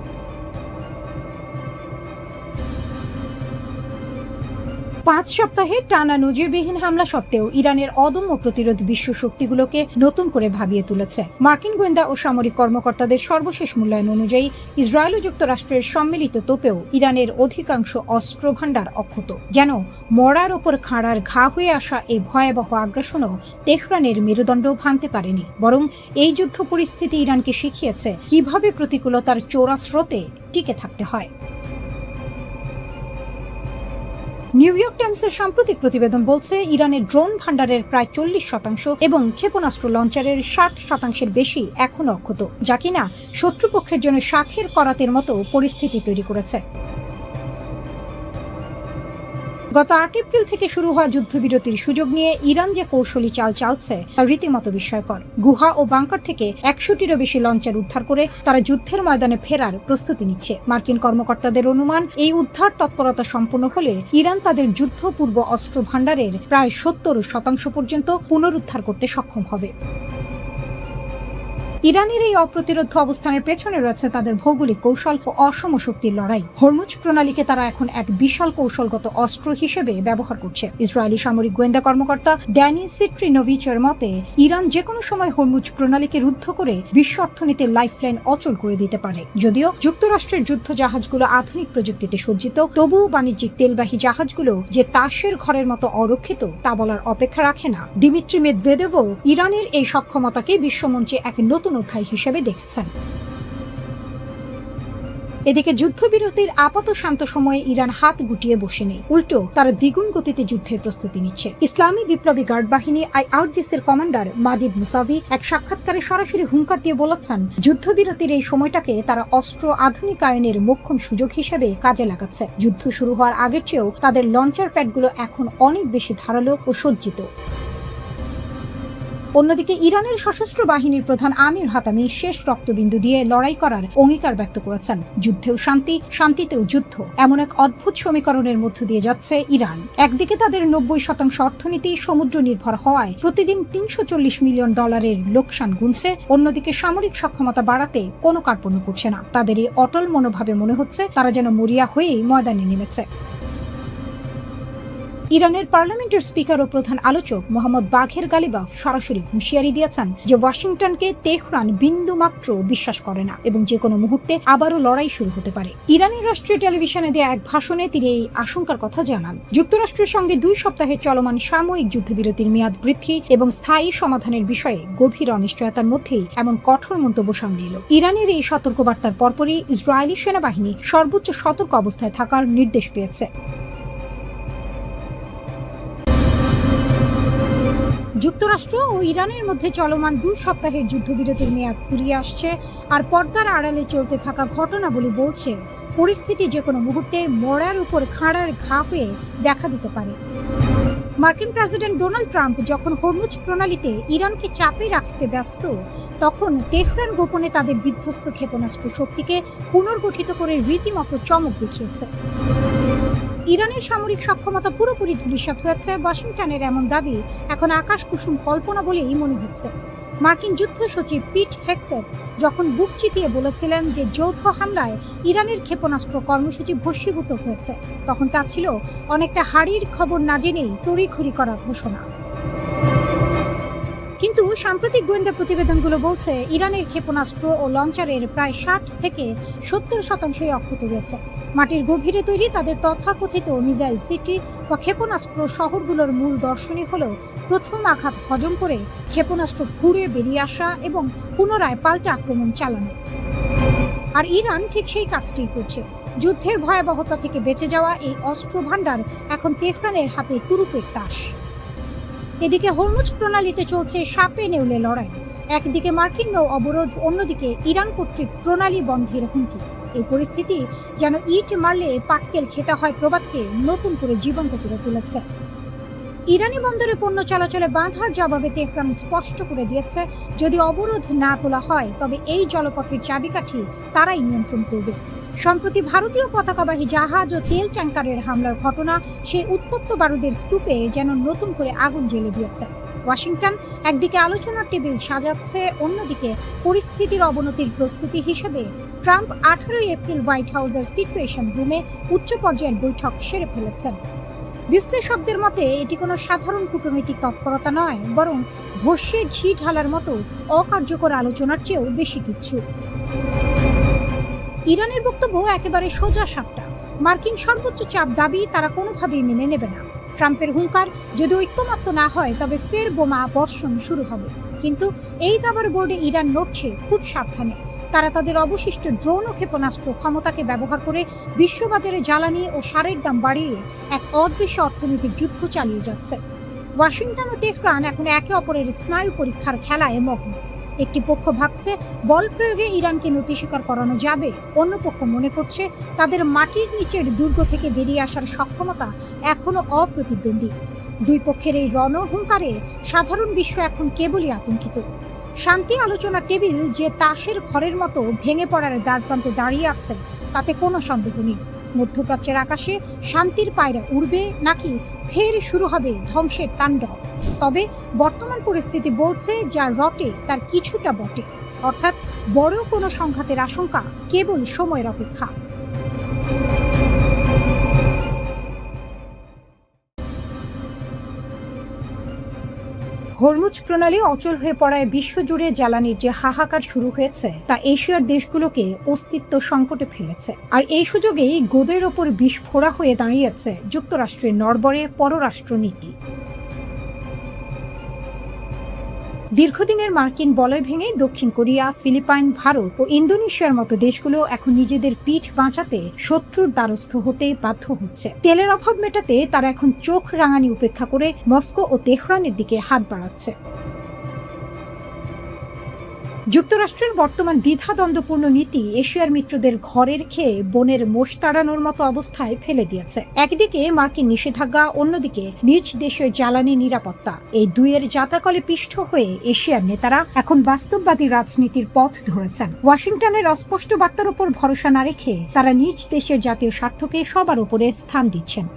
Speaker 1: 5 সপ্তাহে টানা নজিরবিহীন হামলা সত্ত্বেও ইরানের অদম্য প্রতিরোধ বিশ্ব শক্তিগুলোকে নতুন করে ভাবিয়ে তুলেছে। মার্কিন গোয়েন্দা ও সামরিক কর্মকর্তাদের সর্বশেষ মূল্যায়ন অনুযায়ী ইসরায়েল ও যুক্তরাষ্ট্রের সম্মিলিত তোপেও ইরানের অধিকাংশ অস্ত্র ভাণ্ডার অক্ষত। যেন মরার ওপর খাঁড়ার ঘা হয়ে আসা এই ভয়াবহ আগ্রাসনও তেহরানের মেরুদণ্ড ভাঙতে পারেনি, বরং এই যুদ্ধ পরিস্থিতি ইরানকে শিখিয়েছে কিভাবে প্রতিকূলতার চোরা স্রোতে টিকে থাকতে হয়। নিউ ইয়র্ক টাইমসের সাম্প্রতিক প্রতিবেদন বলছে, ইরানের ড্রোন ভাণ্ডারের প্রায় 40% এবং ক্ষেপণাস্ত্র লঞ্চারের 60% বেশি এখনও অক্ষত, যা কিনা শত্রুপক্ষের জন্য শাঁখের করাতের মতো পরিস্থিতি তৈরি করেছে। গত 8 এপ্রিল থেকে শুরু হওয়া যুদ্ধবিরতির সুযোগ নিয়ে ইরান যে কৌশলী চাল চালছে তা রীতিমতো বিস্ময়কর। গুহা ও বাংকার থেকে 100টিরও বেশি লঞ্চার উদ্ধার করে তারা যুদ্ধের ময়দানে ফেরার প্রস্তুতি নিচ্ছে। মার্কিন কর্মকর্তাদের অনুমান, এই উদ্ধার তৎপরতা সম্পন্ন হলে ইরান তাদের যুদ্ধপূর্ব অস্ত্র ভাণ্ডারের প্রায় 70% পর্যন্ত পুনরুদ্ধার করতে সক্ষম হবে। ইরানের এই অপ্রতিরোধ অবস্থানের পেছনে রয়েছে তাদের ভৌগোলিক কৌশল ও অসম শক্তির লড়াই। হরমুজ প্রণালীকে তারা এখন এক বিশাল কৌশলগত অস্ত্র হিসেবে ব্যবহার করছে। ইসরায়েলি সামরিক গোয়েন্দা কর্মকর্তা ড্যানি সিট্রিনোভিচের মতে, ইরান যে কোনো সময় হরমুজ প্রণালীকে রুদ্ধ করে বিশ্ব অর্থনীতির লাইফলাইন অচল করে দিতে পারে। যদিও যুক্তরাষ্ট্রের যুদ্ধ জাহাজগুলো আধুনিক প্রযুক্তিতে সজ্জিত, তবুও বাণিজ্যিক তেলবাহী জাহাজগুলো যে তাসের ঘরের মতো অরক্ষিত তা বলার অপেক্ষা রাখে না। দিমিত্রি মেদভেদেভও ইরানের এই সক্ষমতাকে বিশ্বমঞ্চে এক নতুন অধ্যায় হিসেবে দেখছেন। এদিকে যুদ্ধবিরতির আপাত শান্ত সময়ে ইরান হাত গুটিয়ে বসে নেই, উল্টো তারা দ্বিগুণ গতিতে যুদ্ধের প্রস্তুতি নিচ্ছে। ইসলামী বিপ্লবী গার্ড বাহিনী IRGC-র কমান্ডার মাজিদ মুসাভি এক সাক্ষাৎকারে সরাসরি হুঙ্কার দিয়ে বলেছেন, যুদ্ধবিরতির এই সময়টাকে তারা অস্ত্র আধুনিকায়নের মোক্ষম সুযোগ হিসেবে কাজে লাগাচ্ছে। যুদ্ধ শুরু হওয়ার আগের চেয়েও তাদের লঞ্চার প্যাডগুলো এখন অনেক বেশি ধারালো ও সজ্জিত। অন্যদিকে ইরানের সশস্ত্র বাহিনীর প্রধান আমির হাতামি শেষ রক্তবিন্দু দিয়ে লড়াই করার অঙ্গীকার ব্যক্ত করেছেন। যুদ্ধেও শান্তি, শান্তিতেও যুদ্ধ, এমন এক অদ্ভুত সমীকরণের মধ্য দিয়ে যাচ্ছে ইরান। একদিকে তাদের 90% অর্থনীতি সমুদ্র নির্ভর হওয়ায় প্রতিদিন $340 মিলিয়ন লোকসান গুনছে, অন্যদিকে সামরিক সক্ষমতা বাড়াতে কোনো কার্পণ্য করছে না। তাদের এই অটল মনোভাবে মনে হচ্ছে তারা যেন মরিয়া হয়েই ময়দানে নেমেছে। ইরানের পার্লামেন্টের স্পিকার ও প্রধান আলোচক মোহাম্মদ বাঘের গালিবাফ সরাসরি হুঁশিয়ারি দিয়েছেন যে ওয়াশিংটনকে তেহরান বিন্দুমাত্র বিশ্বাস করে না এবং যে কোনো মুহূর্তে আবারও লড়াই শুরু হতে পারে। ইরানের রাষ্ট্রীয় টেলিভিশনে দেয়া এক ভাষণে তিনি এই আশঙ্কার কথা জানান। যুক্তরাষ্ট্রের সঙ্গে 2 সপ্তাহের চলমান সাময়িক যুদ্ধবিরতির মেয়াদ বৃদ্ধি এবং স্থায়ী সমাধানের বিষয়ে গভীর অনিশ্চয়তার মধ্যেই এমন কঠোর মন্তব্য সামনে এলো। ইরানের এই সতর্কবার্তার পরপরই ইসরায়েলি সেনাবাহিনী সর্বোচ্চ সতর্ক অবস্থায় থাকার নির্দেশ পেয়েছে। যুক্তরাষ্ট্র ও ইরানের মধ্যে চলমান 2 সপ্তাহের যুদ্ধবিরতির মেয়াদ ফুরিয়ে আসছে, আর পর্দার আড়ালে চলতে থাকা ঘটনাবলী বলছে পরিস্থিতি যে কোনো মুহূর্তে মরার উপর খাঁড়ার ঘা হয়ে দেখা দিতে পারে। মার্কিন প্রেসিডেন্ট ডোনাল্ড ট্রাম্প যখন হরমুজ প্রণালীতে ইরানকে চাপে রাখতে ব্যস্ত, তখন তেহরান গোপনে তাদের বিধ্বস্ত ক্ষেপণাস্ত্র শক্তিকে পুনর্গঠিত করে রীতিমতো চমক দেখিয়েছে। ইরানের সামরিক সক্ষমতা পুরোপুরি ধূলিসাৎ হয়েছে, ওয়াশিংটনের এমন দাবি এখন আকাশ কুসুম কল্পনা বলেই মনে হচ্ছে। মার্কিন যুদ্ধ সচিব পিট হেগসেথ যখন বুক চিতিয়ে বলেছিলেন যে যৌথ হামলায় ইরানের ক্ষেপণাস্ত্র কর্মসূচি ভস্মীভূত হয়েছে, তখন তা ছিল অনেকটা হাড়ির খবর না জেনেই তড়িঘড়ি করা ঘোষণা। কিন্তু সাম্প্রতিক গোয়েন্দা প্রতিবেদনগুলো বলছে ইরানের ক্ষেপণাস্ত্র ও লঞ্চারের প্রায় 60 থেকে 70% অক্ষত রয়েছে। মাটির গভীরে তৈরি তাদের তথাকথিত মিসাইল সিটি বা ক্ষেপণাস্ত্র শহরগুলোর মূল দর্শনী হলো প্রথম আঘাত হজম করে ক্ষেপণাস্ত্র ঘুরে বেরিয়ে আসা এবং পুনরায় পাল্টা আক্রমণ চালানো। আর ইরান ঠিক সেই কাজটিই করছে। যুদ্ধের ভয়াবহতা থেকে বেঁচে যাওয়া এই অস্ত্র ভাণ্ডার এখন তেহরানের হাতে তুরুপের তাস। এদিকে হরমুজ প্রণালীতে চলছে সাপে নেউলে লড়াই। একদিকে মার্কিন নৌ অবরোধ, অন্যদিকে ইরান কর্তৃক প্রণালী বন্ধের হুমকি। এই পরিস্থিতি যেন ইট মারলে পাটকেল খেতে হয় প্রবাদকে নতুন করে জীবন্ত করে তুলেছে। ইরানি বন্দরে পণ্য চলাচলে বাধার জবাবে তেহরান স্পষ্ট করে দিয়েছে, যদি অবরোধ না তোলা হয় তবে এই জলপথের চাবিকাঠি তারাই নিয়ন্ত্রণ করবে। সম্প্রতি ভারতীয় পতাকাবাহী জাহাজ ও তেল ট্যাঙ্কারের হামলার ঘটনা সেই উত্তপ্ত বারুদের স্তূপে যেন নতুন করে আগুন জ্বেলে দিয়েছে। ওয়াশিংটন একদিকে আলোচনার টেবিল সাজাচ্ছে, অন্যদিকে পরিস্থিতির অবনতির প্রস্তুতি হিসেবে ট্রাম্প 18 এপ্রিল হোয়াইট হাউসের সিচুয়েশন রুমে উচ্চ পর্যায়ের বৈঠক সেরে ফেলেছেন। বিশ্লেষকদের মতে এটি কোনো সাধারণ কূটনৈতিক তৎপরতা নয়, বরং ভস্যে ঘি ঢালার মতো অকার্যকর আলোচনার চেয়েও বেশি কিছু। ইরানের বক্তব্য একেবারে সোজা সাপটা। মার্কিন সর্বোচ্চ চাপ দাবি তারা কোনোভাবেই মেনে নেবে না। ট্রাম্পের হুঙ্কার, যদি ঐক্যমত্য না হয় তবে ফের বোমা বর্ষণ শুরু হবে। কিন্তু এই দাবার বোর্ডে ইরান লড়ছে খুব সাবধানে। তারা তাদের অবশিষ্ট ড্রোন ও ক্ষেপণাস্ত্র ক্ষমতাকে ব্যবহার করে বিশ্ববাজারে জ্বালানি ও সারের দাম বাড়িয়ে এক অদৃশ্য অর্থনৈতিক যুদ্ধ চালিয়ে যাচ্ছে। ওয়াশিংটন ও তেহরান এখন একে অপরের স্নায়ু পরীক্ষার খেলায় মগ্ন। একটি পক্ষ ভাবছে বল প্রয়োগে ইরানকে নতি স্বীকার করানো যাবে, অন্য পক্ষ মনে করছে তাদের মাটির নিচের দুর্গ থেকে বেরিয়ে আসার সক্ষমতা এখনো অপ্রতিদ্বন্দ্বী। দুই পক্ষের এই রণহুঙ্কারে সাধারণ বিশ্ব এখন কেবলই আতঙ্কিত। শান্তি আলোচনা টেবিল যে তাসের ঘরের মতো ভেঙে পড়ার দ্বারপ্রান্তে দাঁড়িয়ে আছে তাতে কোনো সন্দেহ নেই। মধ্যপ্রাচ্যের আকাশে শান্তির পায়রা উড়বে নাকি ফের শুরু হবে ধ্বংসের তাণ্ডব। তবে বর্তমান পরিস্থিতি বলছে যা রটে তার কিছুটা বটে, অর্থাৎ বড় কোনো সংঘাতের আশঙ্কা কেবল সময়ের অপেক্ষা। হরমুজ প্রণালী অচল হয়ে পড়ায় বিশ্বজুড়ে জ্বালানির যে হাহাকার শুরু হয়েছে তা এশিয়ার দেশগুলোকে অস্তিত্ব সংকটে ফেলেছে। আর এই সুযোগেই গোদের ওপর বিস্ফোরা হয়ে দাঁড়িয়েছে যুক্তরাষ্ট্রের নড়বড়ে পররাষ্ট্রনীতি। দীর্ঘদিনের মার্কিন বলয় ভেঙে দক্ষিণ কোরিয়া, ফিলিপাইন, ভারত ও ইন্দোনেশিয়ার মতো দেশগুলো এখন নিজেদের পিঠ বাঁচাতে শত্রুর দ্বারস্থ হতে বাধ্য হচ্ছে। তেলের অভাব মেটাতে তারা এখন চোখ রাঙানি উপেক্ষা করে মস্কো ও তেহরানের দিকে হাত বাড়াচ্ছে। যুক্তরাষ্ট্রের বর্তমান দ্বিধাদ্বন্দ্বপূর্ণ নীতি এশিয়ার মিত্রদের ঘরের খেয়ে বনের মোষ তাড়ানোর মতো অবস্থায় ফেলে দিয়েছে। একদিকে মার্কিন নিষেধাজ্ঞা, অন্যদিকে নিজ দেশের জ্বালানি নিরাপত্তা, এই দুইয়ের জাতাকলে পিষ্ট হয়ে এশিয়ার নেতারা এখন বাস্তববাদী রাজনীতির পথ ধরেছেন। ওয়াশিংটনের অস্পষ্ট বার্তার উপর ভরসা না রেখে তারা নিজ দেশের জাতীয় স্বার্থকে সবার উপরে স্থান দিচ্ছেন।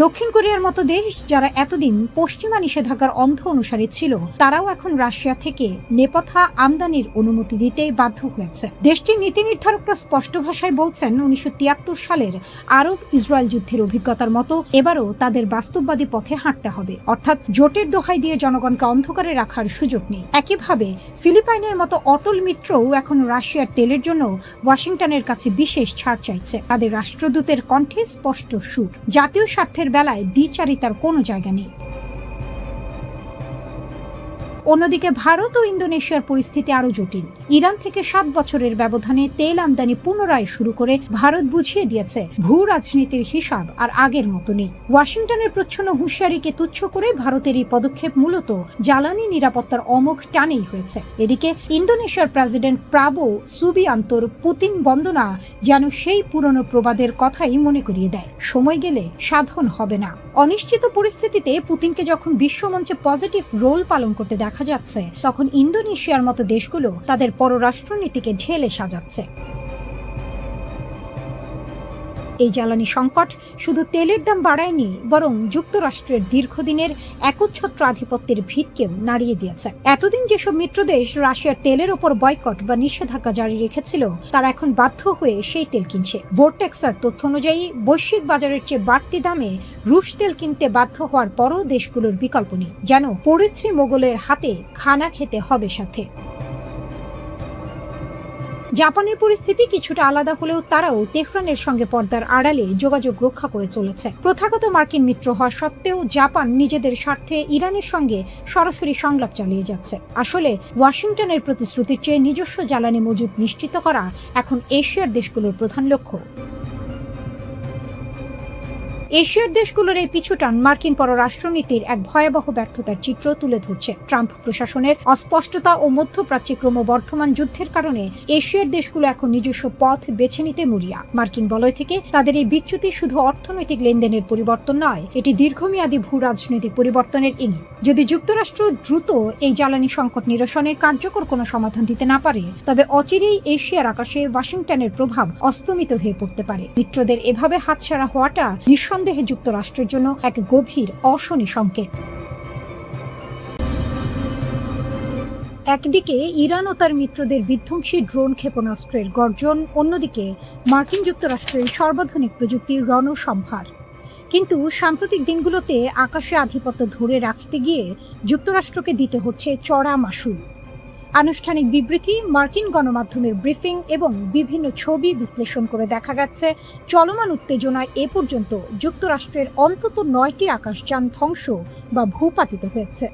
Speaker 1: দক্ষিণ কোরিয়ার মতো দেশ যারা এতদিন পশ্চিমা নিষেধাজ্ঞার অন্ধ অনুসারী ছিল, তারাও এখন রাশিয়া থেকে নেপথ্যা আমদানির অনুমতি দিতে বাধ্য হয়েছে। দেশটির নীতি নির্ধারকরা স্পষ্ট ভাষায় বলছেন 1973 সালের আরব ইসরায়েল যুদ্ধের অভিজ্ঞতার মতো এবারও তাদের বাস্তববাদী পথে হাঁটতে হবে, অর্থাৎ জোটের দোহাই দিয়ে জনগণকে অন্ধকারে রাখার সুযোগ নেই। একইভাবে ফিলিপাইনের মতো অটল মিত্রও এখন রাশিয়ার তেলের জন্য ওয়াশিংটনের কাছে বিশেষ ছাড় চাইছে। তাদের রাষ্ট্রদূতের কণ্ঠে স্পষ্ট সুর, জাতীয় স্বার্থের বেলায় দ্বিচারিতার কোনো জায়গা নেই। অন্যদিকে ভারত ও ইন্দোনেশিয়ার পরিস্থিতি আরো জটিল। ইরান থেকে 7 বছরের ব্যবধানে তেল আমদানি পুনরায় শুরু করে ভারত বুঝিয়ে দিয়েছে ভূ রাজনীতির হিসাব আর আগের মতো নেই। ওয়াশিংটনের প্রচ্ছন্ন হুঁশিয়ারিকে তুচ্ছ করে ভারতের এই পদক্ষেপ মূলত জ্বালানি নিরাপত্তার অমোঘ টানেই হয়েছে। এদিকে ইন্দোনেশিয়ার প্রেসিডেন্ট প্রাবো সুবিয়ান্তোর পুতিন বন্দনা যেন সেই পুরনো প্রবাদের কথাই মনে করিয়ে দেয়, সময় গেলে সাধন হবে না। অনিশ্চিত পরিস্থিতিতে পুতিনকে যখন বিশ্বমঞ্চে পজিটিভ রোল পালন করতে দেখা যাচ্ছে, তখন ইন্দোনেশিয়ার মতো দেশগুলো তাদের পররাষ্ট্রনীতিকে ঢেলে সাজাচ্ছে। এই জ্বালানি সংকট শুধু তেলের দাম বাড়ায়নি, বরং যুক্তরাষ্ট্রের দীর্ঘদিনের একচ্ছত্র আধিপত্যের ভিতকেও নাড়িয়ে দিয়েছে। এতদিন যেসব মিত্রদেশ রাশিয়ার তেলের ওপর বয়কট বা নিষেধাজ্ঞা জারি রেখেছিল, তারা এখন বাধ্য হয়ে সেই তেল কিনছে। ভোর্টেক্সের তথ্য অনুযায়ী বৈশ্বিক বাজারের চেয়ে বাড়তি দামে রুশ তেল কিনতে বাধ্য হওয়ার পরও দেশগুলোর বিকল্প নেই, যেন পরিচ্ছন্ন মোগলের হাতে খানা খেতে হবে সাথে। জাপানের পরিস্থিতি কিছুটা আলাদা হলেও তারাও তেহরানের সঙ্গে পর্দার আড়ালে যোগাযোগ রক্ষা করে চলেছে। প্রথাগত মার্কিন মিত্র হওয়া সত্ত্বেও জাপান নিজেদের স্বার্থে ইরানের সঙ্গে সরাসরি সংলাপ চালিয়ে যাচ্ছে। আসলে ওয়াশিংটনের প্রতিশ্রুতির চেয়ে নিজস্ব জ্বালানি মজুদ নিশ্চিত করা এখন এশিয়ার দেশগুলোর প্রধান লক্ষ্য। এশিয়ার দেশগুলোর এই পিছুটান মার্কিন পররাষ্ট্রনীতির এক ভয়াবহ ব্যর্থতার চিত্র তুলে ধরছে। ট্রাম্প প্রশাসনের অস্পষ্টতা ও মধ্যপ্রাচ্যে ক্রমবর্ধমান যুদ্ধের কারণে এশিয়ার দেশগুলো এখন নিজস্ব পথ বেছে নিতে মরিয়া। মার্কিন বলয় থেকে তাদের এই বিচ্যুতি শুধু অর্থনৈতিক লেনদেনের পরিবর্তন নয়, এটি দীর্ঘমেয়াদী ভূ রাজনৈতিক পরিবর্তনের ইঙ্গিত। যদি যুক্তরাষ্ট্র দ্রুত এই জ্বালানি সংকট নিরসনে কার্যকর কোনো সমাধান দিতে না পারে, তবে অচিরেই এশিয়ার আকাশে ওয়াশিংটনের প্রভাব অস্তমিত হয়ে পড়তে পারে। মিত্রদের এভাবে হাতছাড়া হওয়াটা নিঃসন্দেহে যুক্তরাষ্ট্রের জন্য এক গভীর অশনি সংকেত। একদিকে ইরান ও তার মিত্রদের বিধ্বংসী ড্রোন ক্ষেপণাস্ত্রের গর্জন, অন্যদিকে মার্কিন যুক্তরাষ্ট্রের সর্বাধুনিক প্রযুক্তির রণসম্ভার। কিন্তু সাম্প্রতিক দিনগুলোতে আকাশে আধিপত্য ধরে রাখতে গিয়ে যুক্তরাষ্ট্রকে দিতে হচ্ছে চড়া মাশুল। আনুষ্ঠানিক বিবৃতি, মার্কিন গণমাধ্যমের ব্রিফিং এবং বিভিন্ন ছবি বিশ্লেষণ করে দেখা গেছে চলমান উত্তেজনায় এ পর্যন্ত যুক্তরাষ্ট্রের অন্তত 9টি আকাশযান ধ্বংস বা ভূপাতিত হয়েছে।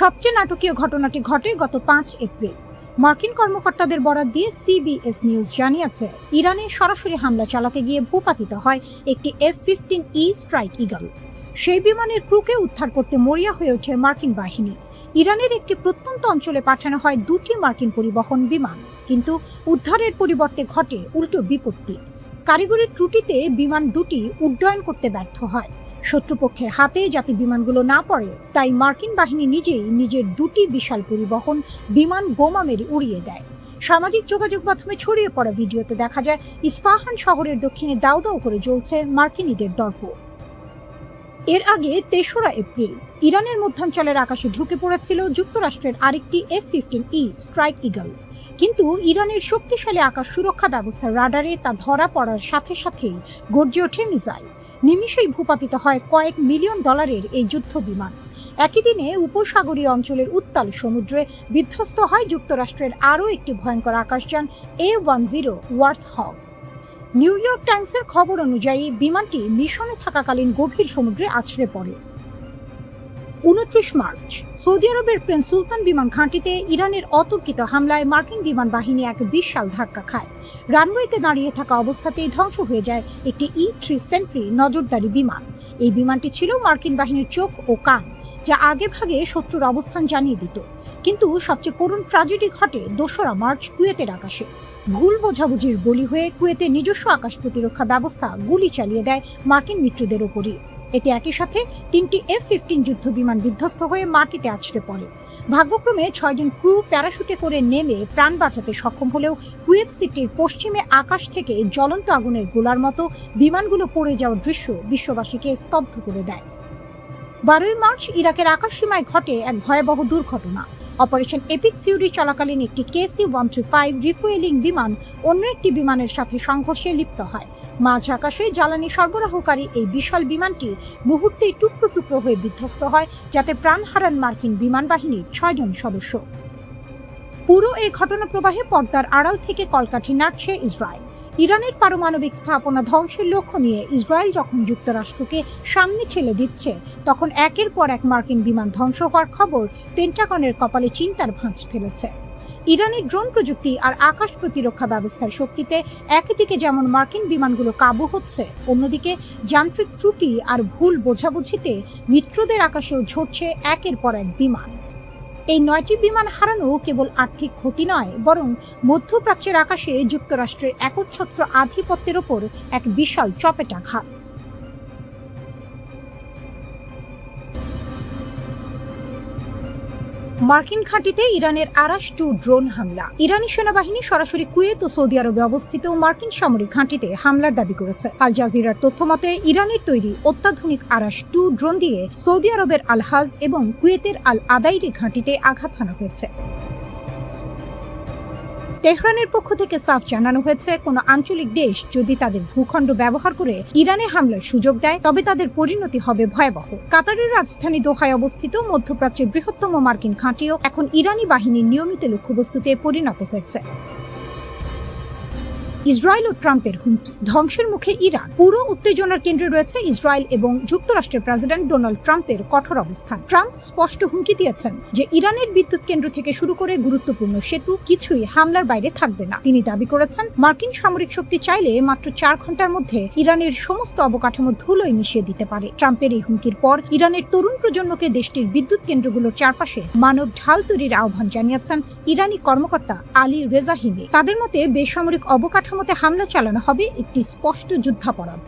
Speaker 1: সবচেয়ে নাটকীয় ঘটনাটি ঘটে গত 5 এপ্রিল। মার্কিন কর্মকর্তাদের বরাত দিয়ে সিবিএস নিউজ জানিয়েছে, ইরানে সরাসরি হামলা চালাতে গিয়ে ভূপাতিত হয় একটি F-15E স্ট্রাইক ঈগল। সেই বিমানের ক্রুকে উদ্ধার করতে মরিয়া হয়ে ওঠে মার্কিন বাহিনী। ইরানের একটি প্রত্যন্ত অঞ্চলে পাঠানো হয় 2টি মার্কিন পরিবহন বিমান, কিন্তু উদ্ধারের পরিবর্তে ঘটে উল্টো বিপত্তি। কারিগরি ত্রুটিতে বিমান দুটি উড্ডয়ন করতে ব্যর্থ হয়। শত্রুপক্ষের হাতে যাতে বিমানগুলো না পড়ে, তাই মার্কিন বাহিনী নিজেই নিজের 2টি বিশাল পরিবহন বিমান বোমা মেরে উড়িয়ে দেয়। সামাজিক যোগাযোগ মাধ্যমে ছড়িয়ে পড়া ভিডিওতে দেখা যায় ইস্পাহান শহরের দক্ষিণে দাউ দাউ করে জ্বলছে মার্কিনীদের দর্প। এর আগে 3রা এপ্রিল ইরানের মধ্যাঞ্চলের আকাশে ঢুকে পড়েছিল যুক্তরাষ্ট্রের আরেকটি F-15E স্ট্রাইক ঈগল, কিন্তু ইরানের শক্তিশালী আকাশ সুরক্ষা ব্যবস্থার রাডারে তা ধরা পড়ার সাথে সাথেই গর্জে ওঠে মিসাইল। নিমিষেই ভূপাতিত হয় কয়েক মিলিয়ন ডলারের এই যুদ্ধ বিমান। একই দিনে উপসাগরীয় অঞ্চলের উত্তাল সমুদ্রে বিধ্বস্ত হয় যুক্তরাষ্ট্রের আরও একটি ভয়ঙ্কর আকাশযান A-10 ওয়ার্থহগ। নিউ ইয়র্ক টাইমসের খবর অনুযায়ী বিমানটি মিশনে থাকাকালীন গভীর সমুদ্রে আছড়ে পড়ে। 29 মার্চ সৌদি আরবের প্রিন্স সুলতান বিমান ঘাঁটিতে ইরানের অতর্কিত হামলায় মার্কিন বিমান বাহিনী এক বিশাল ধাক্কা খায়। রানওয়েতে দাঁড়িয়ে থাকা অবস্থাতেই ধ্বংস হয়ে যায় একটি E-3 সেন্ট্রি নজরদারি বিমান। এই বিমানটি ছিল মার্কিন বাহিনীর চোখ ও কান, যা আগে ভাগে শত্রুর অবস্থান জানিয়ে দিত। কিন্তু সবচেয়ে করুণ ট্র্যাজেডি ঘটে 2রা মার্চ কুয়েতের আকাশে। ভুল বোঝাবুঝির বলি হয়ে কুয়েতের নিজস্ব আকাশ প্রতিরক্ষা ব্যবস্থা গুলি চালিয়ে দেয় মার্কিন মিত্রদের ওপরই। এতে একই সাথে 3টি F-15 যুদ্ধ বিমান বিধ্বস্ত হয়ে মাটিতে আছড়ে পড়ে। ভাগ্যক্রমে 6 জন ক্রু প্যারাশুটে করে নেমে প্রাণ বাঁচাতে সক্ষম হলেও কুয়েত সিটির পশ্চিমে আকাশ থেকে জ্বলন্ত আগুনের গোলার মতো বিমানগুলো পড়ে যাওয়ার দৃশ্য বিশ্ববাসীকে স্তব্ধ করে দেয়। 12ই মার্চ ইরাকের আকাশসীমায় ঘটে এক ভয়াবহ দুর্ঘটনা। অপারেশন এপিক ফিউরি চলাকালীন একটি KC-135 রিফুয়েলিং বিমান অন্য একটি বিমানের সাথে সংঘর্ষে লিপ্ত হয়। মাঝ আকাশে জ্বালানি সরবরাহকারী এই বিশাল বিমানটি মুহূর্তেই টুকরো টুকরো হয়ে বিধ্বস্ত হয়, যাতে প্রাণ হারান মার্কিন বিমান বাহিনীর 6 জন সদস্য। পুরো এই ঘটনা প্রবাহে পর্দার আড়াল থেকে কলকাঠি নাড়ছে ইসরায়েল। ইরানের পারমাণবিক স্থাপনা ধ্বংসের লক্ষ্য নিয়ে ইসরায়েল যখন যুক্তরাষ্ট্রকে সামনে ঠেলে দিচ্ছে, তখন একের পর এক মার্কিন বিমান ধ্বংস হওয়ার খবর পেন্টাগনের কপালে চিন্তার ভাঁজ ফেলেছে। ইরানের ড্রোন প্রযুক্তি আর আকাশ প্রতিরক্ষা ব্যবস্থার শক্তিতে একদিকে যেমন মার্কিন বিমানগুলো কাবু হচ্ছে, অন্যদিকে যান্ত্রিক ত্রুটি আর ভুল বোঝাবুঝিতে মিত্রদের আকাশেও ঝরছে একের পর এক বিমান। এই 9টি বিমান হারানো কেবল আর্থিক ক্ষতি নয়, বরং মধ্যপ্রাচ্যের আকাশে যুক্তরাষ্ট্রের একচ্ছত্র আধিপত্যের ওপর এক বিশাল চপেটাঘাত। মার্কিন ঘাঁটিতে ইরানের আরাশ-2 ড্রোন হামলা। ইরানি সেনাবাহিনী সরাসরি কুয়েত ও সৌদি আরবে অবস্থিত মার্কিন সামরিক ঘাঁটিতে হামলার দাবি করেছে। আল জাজিরার তথ্যমতে ইরানের তৈরি অত্যাধুনিক আরাশ-2 ড্রোন দিয়ে সৌদি আরবের আল-হাজ এবং কুয়েতের আল-আদাইরি ঘাঁটিতে আঘাত হানা হয়েছে। তেহরানের পক্ষ থেকে সাফ জানানো হয়েছে, কোনো আঞ্চলিক দেশ যদি তাদের ভূখণ্ড ব্যবহার করে ইরানে হামলার সুযোগ দেয়, তবে তাদের পরিণতি হবে ভয়াবহ। কাতারের রাজধানী দোহায় অবস্থিত মধ্যপ্রাচ্যের বৃহত্তম মার্কিন ঘাঁটিও এখন ইরানি বাহিনীর নিয়মিত লক্ষ্যবস্তুতে পরিণত হয়েছে। ইসরায়েল ও ট্রাম্পের হুমকি, ধ্বংসের মুখে ইরান। পুরো উত্তেজনার কেন্দ্রে রয়েছে ইসরায়েল এবং যুক্তরাষ্ট্রের প্রেসিডেন্ট ডোনাল্ড ট্রাম্পের কঠোর অবস্থান। ট্রাম্প স্পষ্ট হুমকি দিয়েছেন যে ইরানের বিদ্যুৎ কেন্দ্র থেকে শুরু করে গুরুত্বপূর্ণ সেতু কিছুই হামলার বাইরে থাকবে না। তিনি দাবি করেছেন, মার্কিন সামরিক শক্তি চাইলে মাত্র 4 ঘন্টার মধ্যে ইরানের সমস্ত অবকাঠামো ধুলোয় মিশিয়ে দিতে পারে। ট্রাম্পের এই হুমকির পর ইরানের তরুণ প্রজন্মকে দেশটির বিদ্যুৎ কেন্দ্রগুলোর চারপাশে মানব ঢাল তৈরির আহ্বান জানিয়েছেন ইরানি কর্মকর্তা আলী রেজাহিমি। তাদের মতে বেসামরিক অবকাঠামোতে হামলা চালানো হবে একটি স্পষ্ট যুদ্ধাপরাধ।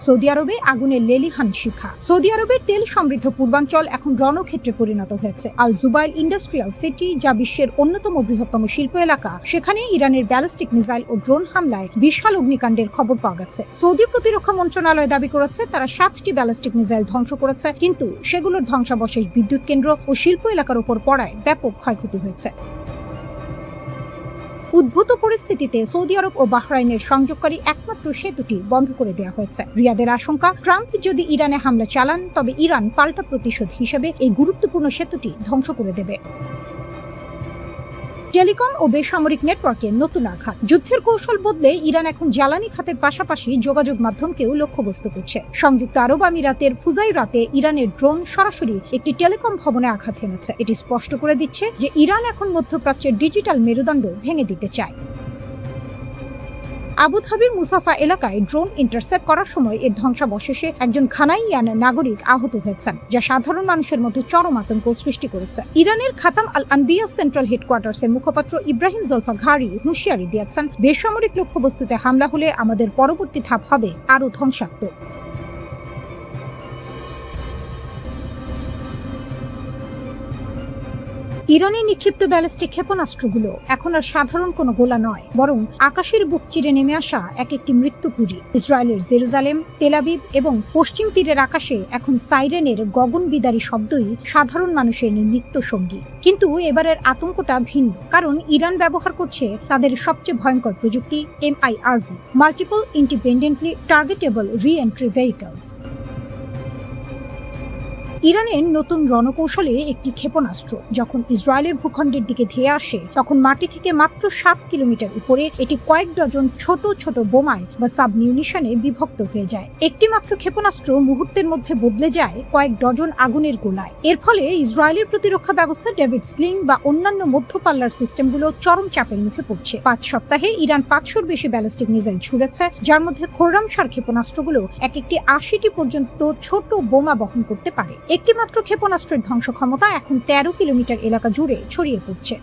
Speaker 1: সৌদি আরবে আগুনের লেলিহান শিখা। সৌদি আরবের তেল সমৃদ্ধ পূর্বাঞ্চল এখন রণক্ষেত্রে পরিণত হয়েছে। আল জুবাইল ইন্ডাস্ট্রিয়াল সিটি, যা বিশ্বের অন্যতম বৃহত্তম শিল্প এলাকা, সেখানে ইরানের ব্যালিস্টিক মিসাইল ও ড্রোন হামলায় বিশাল অগ্নিকাণ্ডের খবর পাওয়া গেছে। সৌদি প্রতিরক্ষা মন্ত্রণালয় দাবি করেছে তারা 7টি ব্যালিস্টিক মিসাইল ধ্বংস করেছে, কিন্তু সেগুলোর ধ্বংসাবশেষ বিদ্যুৎ কেন্দ্র ও শিল্প এলাকার উপর পড়ায় ব্যাপক ক্ষয়ক্ষতি হয়েছে। উদ্ভূত পরিস্থিতিতে সৌদি আরব ও বাহরাইনের সংযোগকারী একমাত্র সেতুটি বন্ধ করে দেওয়া হয়েছে। রিয়াদের আশঙ্কা, ট্রাম্প যদি ইরানে হামলা চালান তবে ইরান পাল্টা প্রতিশোধ হিসেবে এই গুরুত্বপূর্ণ সেতুটি ধ্বংস করে দেবে। টেলিকম ও বেসামরিক নেটওয়ার্কে নতুন আঘাত। যুদ্ধের কৌশল বদলে ইরান এখন জ্বালানি খাতের পাশাপাশি যোগাযোগ মাধ্যমকেও লক্ষ্যবস্তু করছে। সংযুক্ত আরব আমিরাতের ফুজাইরাতে ইরানের ড্রোন সরাসরি একটি টেলিকম ভবনে আঘাত হেনেছে। এটি স্পষ্ট করে দিচ্ছে যে ইরান এখন মধ্যপ্রাচ্যের ডিজিটাল মেরুদণ্ড ভেঙে দিতে চায়। আবুধাবির মুসাফা এলাকায় ড্রোন ইন্টারসেপ্ট করার সময় এর ধ্বংসাবশেষে একজন ঘানাইয়ান নাগরিক আহত হয়েছেন, যা সাধারণ মানুষের মধ্যে চরম আতঙ্ক সৃষ্টি করেছে। ইরানের খাতাম আল আনবিয়া সেন্ট্রাল হেডকোয়ার্টার্সের মুখপাত্র ইব্রাহিম জলফাঘারি হুঁশিয়ারি দিয়েছেন, বেসামরিক লক্ষ্যবস্তুতে হামলা হলে আমাদের পরবর্তী ধাপ হবে আরও ধ্বংসাত্মক। ইরানে নিক্ষিপ্ত ব্যালিস্টিক ক্ষেপণাস্ত্রগুলো এখন আর সাধারণ কোনো গোলা নয়, বরং আকাশের বুক চিরে নেমে আসা এক একটি মৃত্যুপুরী। ইসরায়েলের জেরুজালেম, তেল আবিব এবং পশ্চিম তীরের আকাশে এখন সাইরেনের গগনবিদারী শব্দই সাধারণ মানুষের নিত্য সঙ্গী। কিন্তু এবারের আতঙ্কটা ভিন্ন, কারণ ইরান ব্যবহার করছে তাদের সবচেয়ে ভয়ঙ্কর প্রযুক্তি MIRV, multiple independently targetable reentry vehicles. ইরানের নতুন রণকৌশলে একটি ক্ষেপণাস্ত্র যখন ইসরায়েলের ভূখণ্ডের দিকে ধেয়ে আসে, তখন মাটি থেকে মাত্র 7 কিলোমিটার উপরে এটি কয়েক ডজন ছোট ছোট বোমায় বা সাবমিউনিশনে বিভক্ত হয়ে যায়। একটি মাত্র ক্ষেপণাস্ত্র মুহূর্তের মধ্যে বদলে যায় কয়েক ডজন আগুনের গোলায়। এর ফলে ইসরায়েলের প্রতিরক্ষা ব্যবস্থা ডেভিড স্লিং বা অন্যান্য মধ্যপাল্লার সিস্টেমগুলো চরম চাপের মুখে পড়ছে। 5 সপ্তাহে ইরান 500-র বেশি ব্যালিস্টিক মিসাইল ছুড়েছে, যার মধ্যে খোররামশার ক্ষেপণাস্ত্রগুলো এক একটি 80টি পর্যন্ত ছোট বোমা বহন করতে পারে। একটি মাত্র ক্ষেপণাস্ত্রের ধ্বংস ক্ষমতা এখন 13 কিলোমিটার এলাকা জুড়ে ছড়িয়ে পড়ছে।